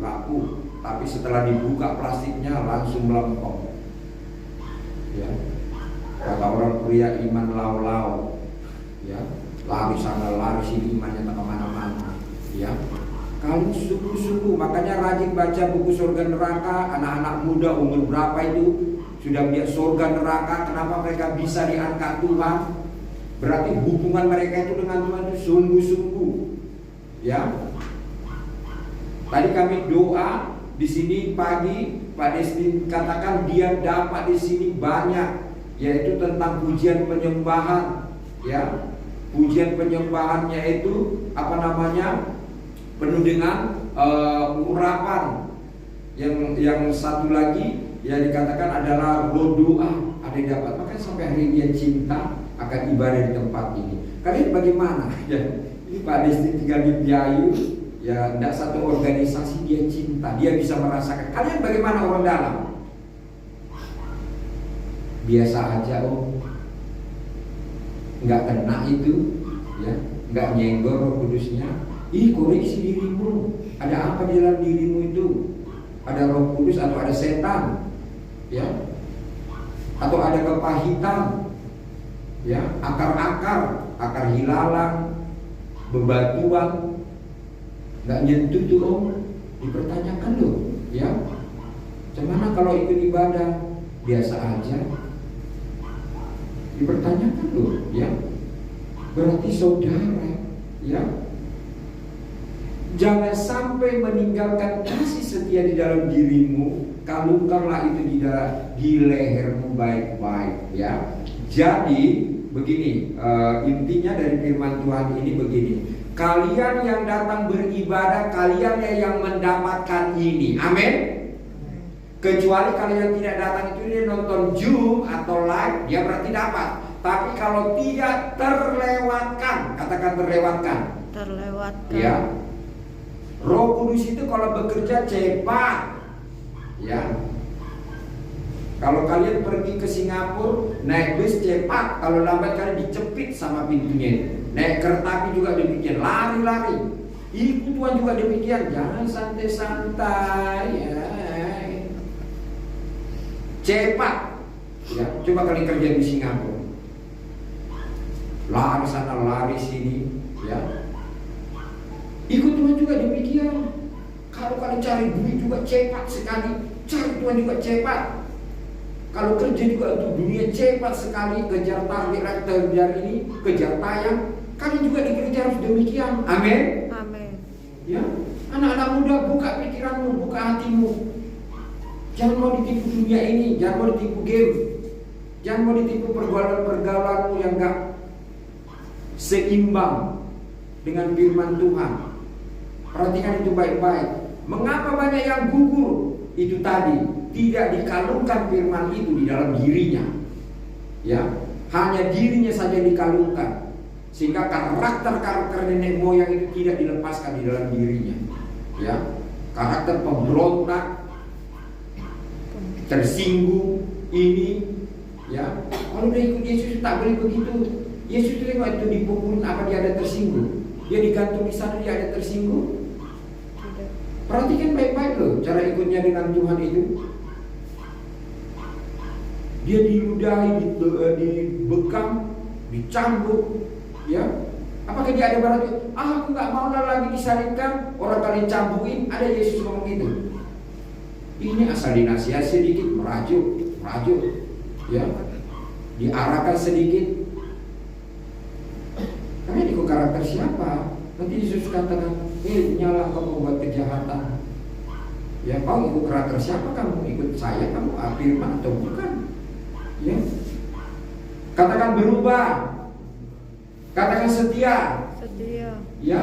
rapuh. Tapi setelah dibuka plastiknya langsung melempem. Ya, kata orang pria iman lau-lau, ya, lari sana lari sini, imannya tak kemana-mana, ya. Kalian sungguh-sungguh, makanya rajin baca buku surga neraka. Anak-anak muda umur berapa itu sudah melihat surga neraka? Kenapa mereka bisa diangkat Tuhan? Berarti hubungan mereka itu dengan Tuhan itu sungguh-sungguh, ya. Tadi kami doa di sini pagi, Pak Destin katakan dia dapat di sini banyak, yaitu tentang pujian penyembahan, ya. Pujian penyembahannya itu apa namanya? Penuh dengan urapan. Yang satu lagi yang dikatakan adalah roh doa, ada yang dapat. Makanya sampai hari ini dia cinta akan ibadah di tempat ini. Kalian bagaimana? Ya, ini Pak Destin tinggal di Biayu. Ya, tidak satu organisasi dia cinta, dia bisa merasakan. Kalian bagaimana orang dalam? Biasa aja, nggak kena itu, ya, nggak nyenggol Roh Kudusnya. Koreksi dirimu. Ada apa di dalam dirimu itu? Ada Roh Kudus atau ada setan? Ya, atau ada kepahitan? Ya, akar hilalang, bebatuan. Nggak nyentuh tuh dipertanyakan loh, ya. Cuman kalau ikut ibadah biasa aja, dipertanyakan loh, ya. Berarti saudara, ya, jangan sampai meninggalkan kasih setia di dalam dirimu. Kalungkanlah itu di lehermu baik-baik, ya. Jadi begini, intinya dari firman Tuhan ini begini. Kalian yang datang beribadah, kalian yang mendapatkan ini. Amin. Kecuali kalian tidak datang itu, dia nonton Zoom atau live, dia berarti dapat. Tapi kalau tidak terlewatkan, katakan terlewatkan.
Terlewatkan.
Ya. Roh Kudus itu kalau bekerja cepat. Ya. Kalau kalian pergi ke Singapura naik bus cepat, kalau lambat kalian dicepit sama pintunya. Naik kereta api juga demikian, lari-lari. Ikut Tuhan juga demikian, jangan santai-santai ya. Cepat. Ya, coba kalian kerja di Singapura. Lari sana, lari sini, ya. Ikut Tuhan juga demikian. Kalau kalian cari duit juga cepat sekali, cari Tuhan juga cepat. Kalau kerja juga untuk dunia cepat sekali, kejar target, kejar ini, kejar tayang. Kalian juga di gereja harus demikian. Amin.
Amin.
Ya, anak-anak muda, buka pikiranmu, buka hatimu. Jangan mau ditipu dunia ini, jangan mau ditipu game, jangan mau ditipu pergaulan-pergaulanmu yang gak seimbang dengan firman Tuhan. Perhatikan itu baik-baik. Mengapa banyak yang gugur? Itu tadi, tidak dikalungkan firman itu di dalam dirinya. Ya, hanya dirinya saja dikalungkan. Sehingga karakter-karakter nenek moyang itu tidak dilepaskan di dalam dirinya. Ya, karakter pemberontak, tersinggung ini, ya. Kalau udah ikut Yesus tak boleh begitu. Yesus itu waktu dipukulin apa dia ada tersinggung? Dia digantung di sana dia ada tersinggung?
Tidak.
Perhatikan baik-baik loh cara ikutnya dengan Tuhan itu. Dia diludahi, dibekam, dicambuk, ya. Apakah dia ada barang? Aku nggak mau lagi disalibkan. Orang kalian cambukin, ada Yesus ngomong gitu. Ini asal dinasihat sedikit, merajuk, ya, diarahkan sedikit. Kalian ikut karakter siapa? Nanti Yesus katakan, nyala kamu buat kejahatan. Ya, kau ikut karakter siapa? Kamu ikut saya, kamu firman atau bukan? Ya, katakan berubah, katakan setia.
Setia.
Ya,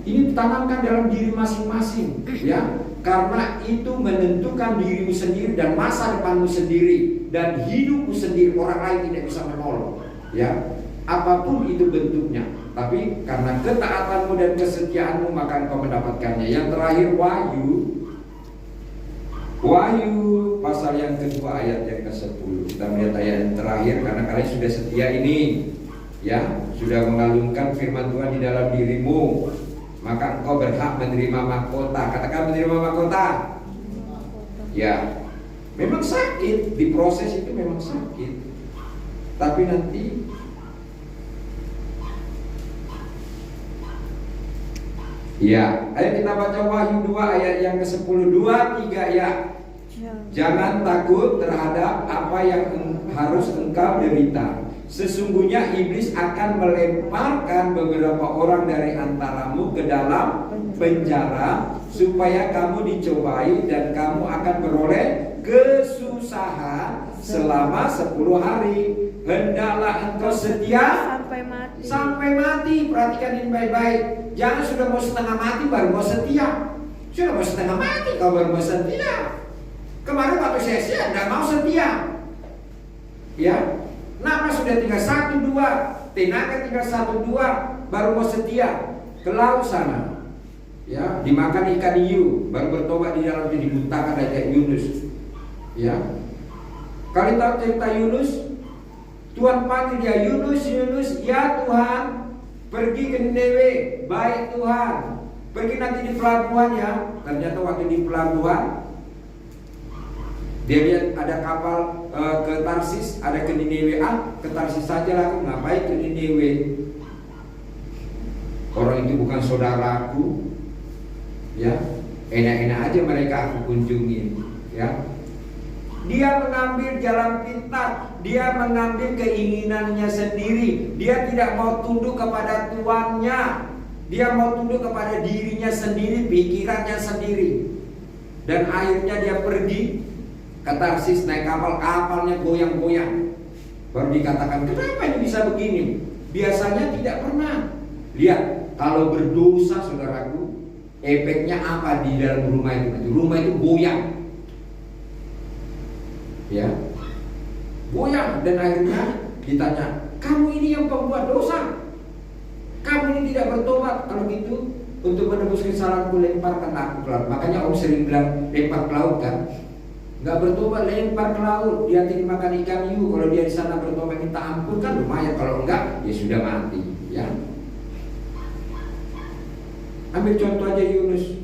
ini tanamkan dalam diri masing-masing. Ya. Karena itu menentukan dirimu sendiri dan masa depanmu sendiri dan hidupmu sendiri, orang lain tidak bisa menolong. Ya, apapun itu bentuknya. Tapi karena ketaatanmu dan kesetiaanmu maka engkau mendapatkannya. Yang terakhir Wahyu pasal yang kedua ayat yang ke-10. Kita melihat ayat yang terakhir karena kalian sudah setia ini, ya, sudah mengalungkan firman Tuhan di dalam dirimu. Maka engkau berhak menerima mahkota. Katakan menerima mahkota. Ya, memang sakit, di proses itu memang sakit. Tapi nanti ya, ayo kita baca Wahyu 2 ayat yang ke-10. 2, 3 ya. Jangan takut terhadap apa yang harus engkau derita. Sesungguhnya iblis akan melemparkan beberapa orang dari antaramu ke dalam penjara supaya kamu dicobai dan kamu akan beroleh kesusahan selama 10 hari. Hendaklah engkau setia sampai mati. Perhatikan ini baik-baik. Jangan sudah mau setengah mati baru mau setia. Sudah mau setengah mati kau baru mau setia. Kemarin waktu saya tidak mau setia. Ya. Nama sudah tinggal 1, 2, tenaga tinggal 1, 2, baru mau setia ke laut sana. Ya, dimakan ikan hiu, baru bertobat di dalam itu dimuntahkan kayak Yunus. Ya, kalian tahu cerita Yunus? Tuhan panggil dia, Yunus, ya Tuhan, pergi ke Niniwe, baik Tuhan. Pergi nanti di pelabuhan ya. Ternyata waktu di pelabuhan dia lihat ada kapal ke Tarsis, ada ke Niniwe. Ke Tarsis saja lah, aku ngapain ke Niniwe? Orang itu bukan saudaraku. Ya, enak-enak aja mereka aku kunjungin. Ya, dia mengambil jalan pintas, dia mengambil keinginannya sendiri. Dia tidak mau tunduk kepada tuannya. Dia mau tunduk kepada dirinya sendiri, pikirannya sendiri. Dan akhirnya dia pergi ke Tarsis naik kapal, kapalnya goyang-goyang. Baru dikatakan, kenapa ini bisa begini? Biasanya tidak pernah. Lihat, kalau berdosa saudaraku, efeknya apa di dalam rumah itu? Rumah itu goyang, ya, goyang. Dan akhirnya ditanya, kamu ini yang pembuat dosa, kamu ini tidak bertobat. Kalau gitu, untuk menebus kesalahanku lemparkan aku ke laut. Makanya Om sering bilang lempar ke laut kan. Nggak bertobat lempar ke laut, dia tidak makan ikan hiu. Kalau dia di sana bertobat minta ampun kan lumayan. Kalau enggak ya sudah mati, ya. Ambil contoh aja Yunus.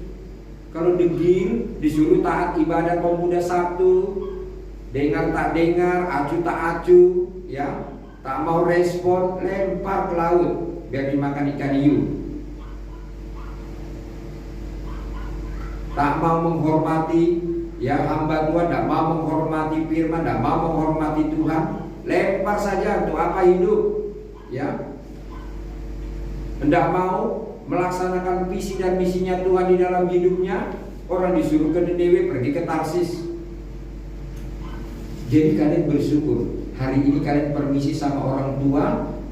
Kalau degil disuruh taat ibadah pemuda Sabtu, dengar tak dengar, acu tak acu, ya, tak mau respon, lempar ke laut biar dimakan ikan hiu. Tak mau menghormati, ya, hamba Tuhan, tidak mau menghormati firman, tidak mau menghormati Tuhan, lempar saja. Untuk apa hidup, ya? Tidak mau melaksanakan visi dan misinya Tuhan di dalam hidupnya, orang disuruh ke Niniwe, pergi ke Tarsis. Jadi kalian bersyukur, hari ini kalian permisi sama orang tua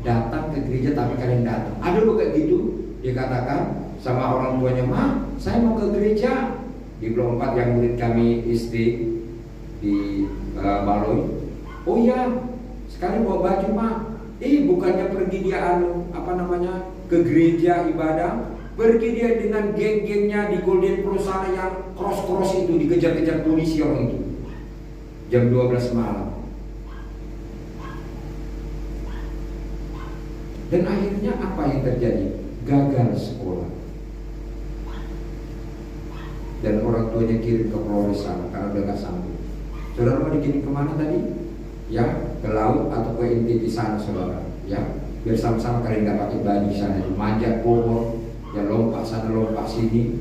datang ke gereja, tapi kalian datang. Ada lo kayak gitu, dia katakan sama orang tuanya, "Ma, saya mau ke gereja." Di Blok 4 yang murid kami istri di Baloi. "Oh iya, sekali bawa baju, Ma." Bukannya pergi dia ke gereja ibadah, pergi dia dengan geng-gengnya di Golden Pro sana yang cross-cross itu, dikejar-kejar polisi orang itu. Jam 12 malam. Dan akhirnya apa yang terjadi? Gagal sekolah. Dan orang tuanya kirim ke Flores sana karena udah gak sanggup. Saudara mau dikirim kemana tadi? Ya, ke laut atau ke inti di sana saudara. Ya, biar sama-sama kalian gak pakai baju sana, manjat pohon, ya lompat sana lompat sini.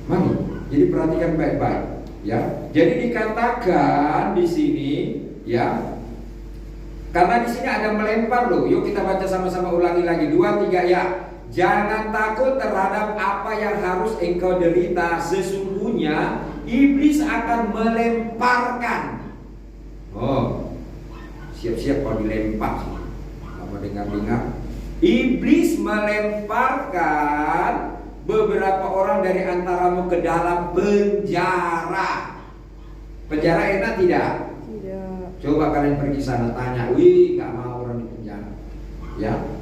Mari, jadi perhatikan baik-baik. Ya, jadi dikatakan di sini, ya, karena di sini ada melempar loh. Yuk kita baca sama-sama, ulangi lagi 2, 3 ya. Jangan takut terhadap apa yang harus engkau derita. Sesungguhnya iblis akan melemparkan. Oh, siap-siap kalau dilempar. Apa dengar-dengar? Iblis melemparkan beberapa orang dari antaramu ke dalam penjara. Penjara enak tidak?
Tidak.
Coba kalian pergi sana tanya, gak mau orang di penjara. Ya.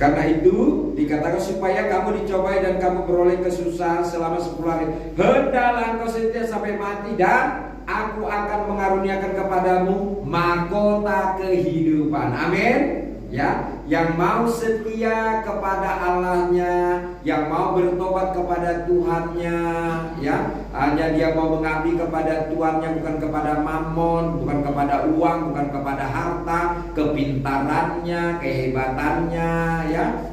Karena itu dikatakan supaya kamu dicobai dan kamu beroleh kesusahan selama 10 hari. Hendaklah engkau setia sampai mati, dan aku akan mengaruniakan kepadamu mahkota kehidupan. Amin. Ya, yang mau setia kepada Allahnya, yang mau bertobat kepada Tuhannya, ya, hanya dia mau mengabdi kepada Tuhannya, bukan kepada mammon, bukan kepada uang, bukan kepada harta, kepintarannya, kehebatannya, ya.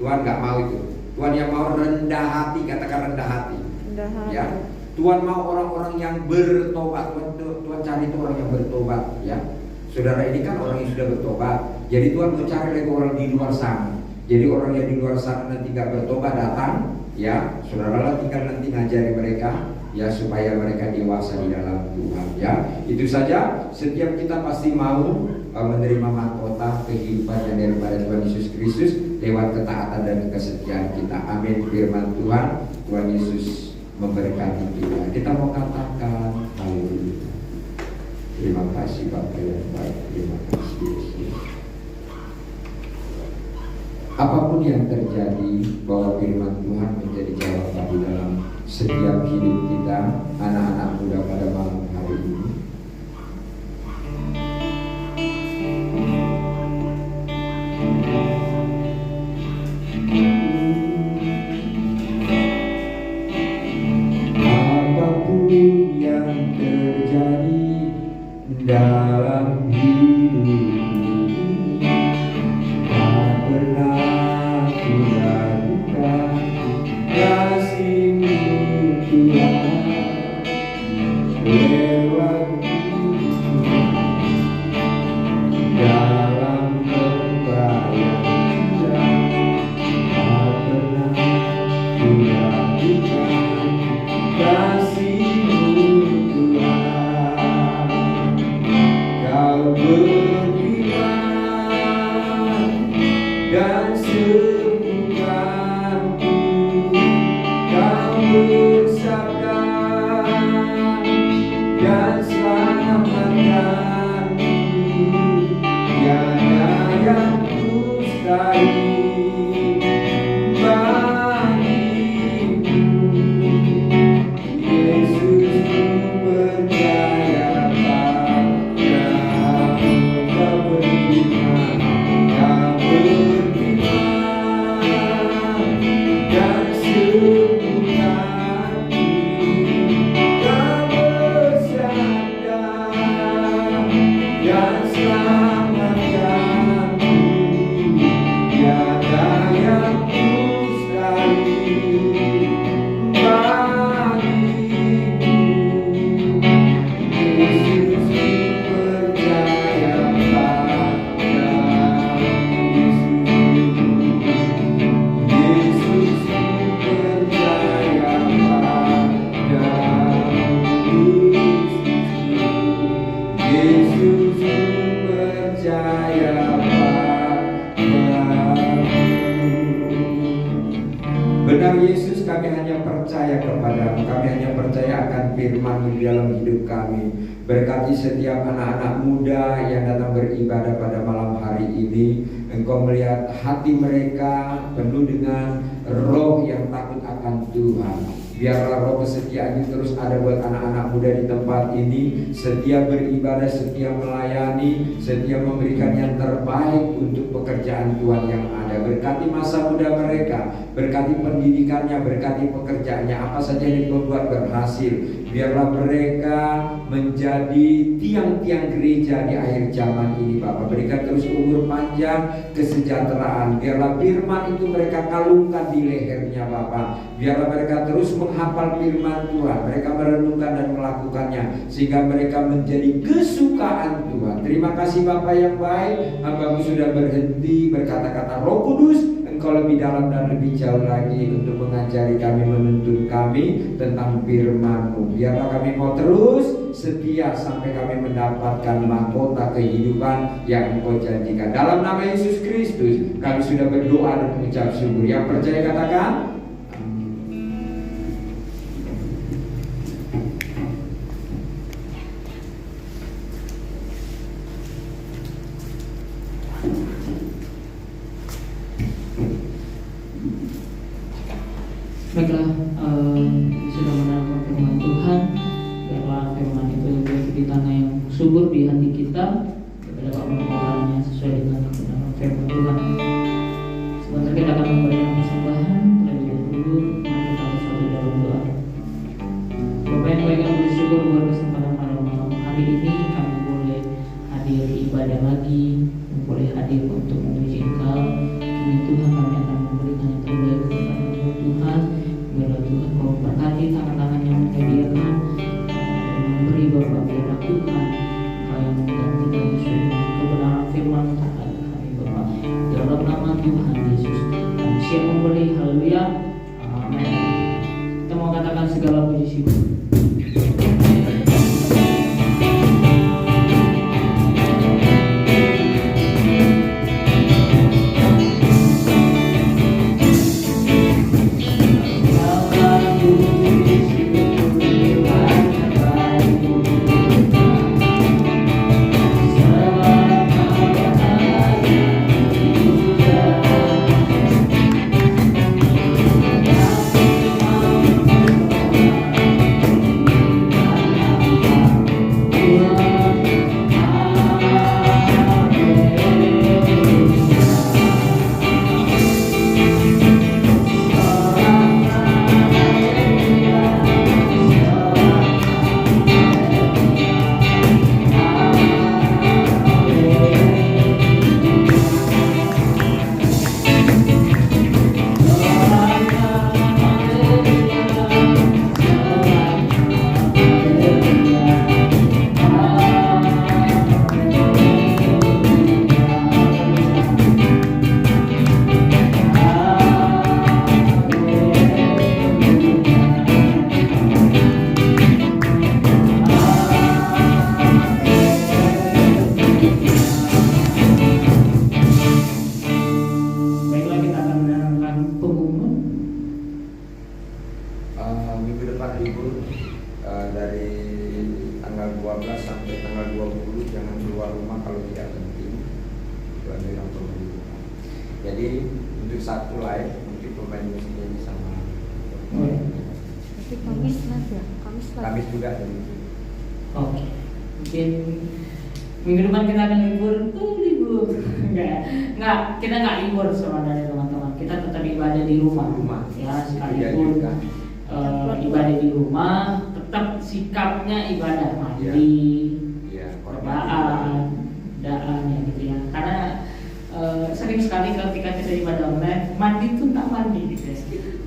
Tuhan nggak mau itu. Tuhan yang mau rendah hati, katakan rendah hati.
Rendah hati.
Ya. Tuhan mau orang-orang yang bertobat. Tuhan cari itu orang yang bertobat, ya. Saudara ini kan orang yang sudah bertobat. Jadi Tuhan mau cari lagi orang di luar sana. Jadi orang yang di luar sana nanti gak bertobat datang, ya, saudara tinggal nanti ngajari mereka, ya, supaya mereka dewasa di dalam Tuhan, ya. Itu saja. Setiap kita pasti mau menerima mahkota kehidupan yang daripada Tuhan Yesus Kristus lewat ketaatan dan kesetiaan kita. Amin. Firman Tuhan, Tuhan Yesus memberkati kita. Kita mau katakan haleluya. Terima kasih Bapak yang baik. Terima kasih Yesus. Apapun yang terjadi, bahwa firman Tuhan menjadi jawaban di dalam setiap hidup kita, anak-anak muda pada malam hari ini. Apapun yang terjadi dalam hidup ini, tak pernah ku ragukan kasih-Mu Tuhan lewat dalam lembah yang indah. Tak pernah ku ragukan kasih-Mu Tuhan. kami hanya percaya kepadamu, kami hanya percaya akan firman-Mu di dalam hidup kami. Berkati setiap anak-anak muda yang datang beribadah pada malam hari ini. Engkau melihat hati mereka penuh dengan roh yang takut akan Tuhan. Biarlah roh kesetiaan itu terus ada buat anak-anak muda di tempat ini, setia beribadah, setia melayani, setia memberikan yang terbaik untuk pekerjaan Tuhan yang ada. Berkati masa muda mereka, berkati pendidikannya, berkati pekerjaannya, apa saja yang dibuat berhasil. Biarlah mereka menjadi tiang-tiang gereja di akhir zaman ini, Bapak. Berikan terus umur panjang, kesejahteraan. Biarlah firman itu mereka kalungkan di lehernya, Bapak. Biarlah mereka terus menghafal firman Tuhan, mereka merenungkan dan melakukannya, sehingga mereka menjadi kesukaan Tuhan. Terima kasih Bapak yang baik. Hamba-Mu sudah berhenti berkata-kata. Roh Kudus, Engkau lebih dalam dan lebih jauh lagi untuk mengajari kami, menuntun kami tentang firman-Mu. Biarlah kami mau terus setia sampai kami mendapatkan mahkota kehidupan yang Engkau janjikan. Dalam nama Yesus Kristus kami sudah berdoa dan mengucap syukur. Yang percaya katakan
baiklah, sudah mendengar firman Tuhan. Biarlah firman itu baik di tanah yang subur di hati kita, kita dapat mengelola sesuai dengan kebenaran firman Tuhan. Sebentar kita akan memberikan persembahan terlebih dahulu. Mari kita bersatu dalam doa. Bapak yang baik, kami bersyukur buat kesempatan pada malam hari ini kami boleh hadir di ibadah lagi, boleh hadir untuk memuji Engkau. Kini Tuhan, kami akan memberikan yang terbaik kepada Tuhan. Biarlah Tuhan Kau berkati tangan-tangan yang menyediakan dan memberi Bapak. Biarlah Tuhan Kau yang menggantikan sesuai dengan kebenaran firman kepada kami Bapak. Dalam nama Tuhan Yesus kami siap memberi. Haleluya, amin. Kita mau katakan segala puji syukur.
Jadi untuk Sabtu lain mungkin pemain musiknya ini sama.
Tapi Kamis Mas ya,
Kamis juga ada itu.
Oke, mungkin minggu depan kita akan libur. Libur enggak, kita nggak libur sama dari teman-teman. Kita tetap ibadah di rumah. Ya, sekalipun ibadah di rumah, tetap sikapnya ibadah mandi, berdoa, ya gitu ya. Karena sering sekali ketika kita ibadah online, mandi tuh tak mandi gitu ya,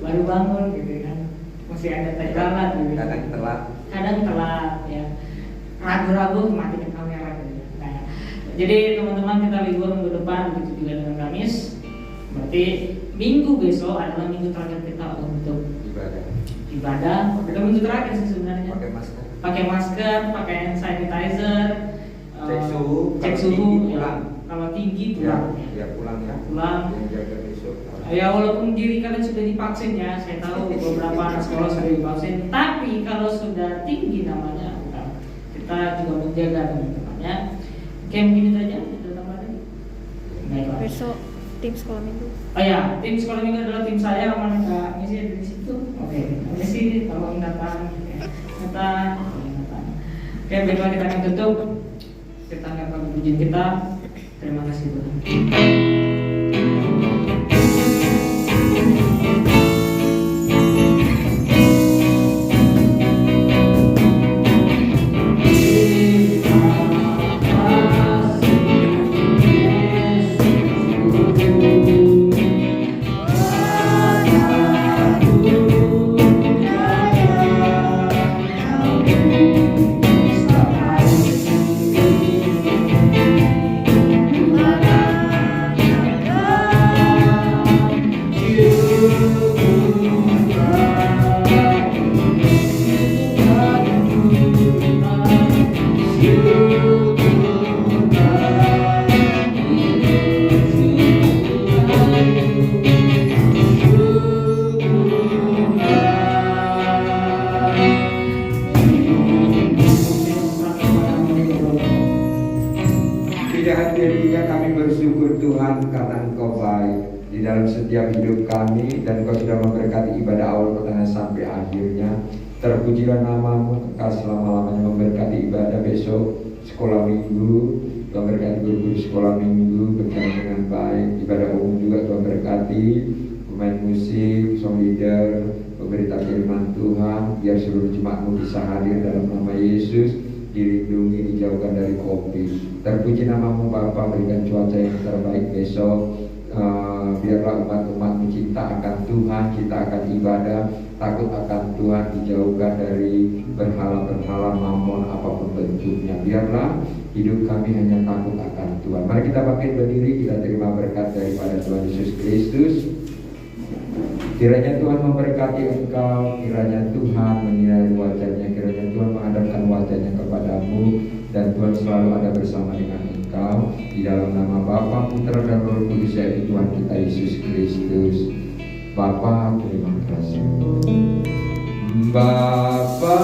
baru bangun gitu kan, masih ada tegalan gitu. Kadang telat ya, ragu-ragu matikan kamera gitu ya. Nah, jadi teman-teman kita libur minggu depan, begitu juga dengan Kamis. Berarti minggu besok adalah minggu terakhir kita untuk ibadah. Kita minggu terakhir sih sebenarnya. Pakai masker, pakai hand sanitizer,
cek suhu,
ya. Kalau tinggi pulang,
pulang ya.
Pulang.
Yang jaga besok.
Ya walaupun diri kalian sudah divaksin ya, saya tahu beberapa anak sekolah sudah divaksin, tapi kalau sudah tinggi namanya, kita juga menjaga teman-teman ya. Oke, mungkin itu aja. Ada tambahan lagi? Baiklah.
Besok tim sekolah minggu.
Oh ya, tim sekolah minggu adalah tim saya, mana Kak Misi ada di situ. Oke, Misi tolong datang. Datang. Oke, baiklah kita akan tutup. Kita angkat pujian kita. Terima kasih Tuhan.
Setiap hidup kami, dan Kau sudah memberkati ibadah awal pertengahan sampai akhirnya. Terpujilah namamu kekal selama-lamanya. Memberkati ibadah besok sekolah minggu, Tuhan berkati guru-guru sekolah minggu berjalan dengan baik. Ibadah umum juga Tuhan berkati pemain musik, song leader, pemberita firman Tuhan, biar seluruh jemaatmu bisa hadir dalam nama Yesus, dilindungi, dijauhkan dari COVID. Terpuji namamu Bapa, berikan cuaca yang terbaik besok. Biarlah umat-umatmu cinta akan Tuhan, kita akan ibadah, takut akan Tuhan, dijauhkan dari berhala-berhala mamon apapun bentuknya. Biarlah hidup kami hanya takut akan Tuhan. Mari kita bangkit berdiri, kita terima berkat daripada Tuhan Yesus Kristus. Kiranya Tuhan memberkati engkau, kiranya Tuhan menyinari wajahnya, kiranya Tuhan menghadapkan wajahnya kepadamu, dan Tuhan selalu ada bersama dengan engkau. Di dalam nama Bapa, Putra dan Roh Kudus, yaitu Tuhan kita Yesus Kristus. Bapa, terima kasih. Bapa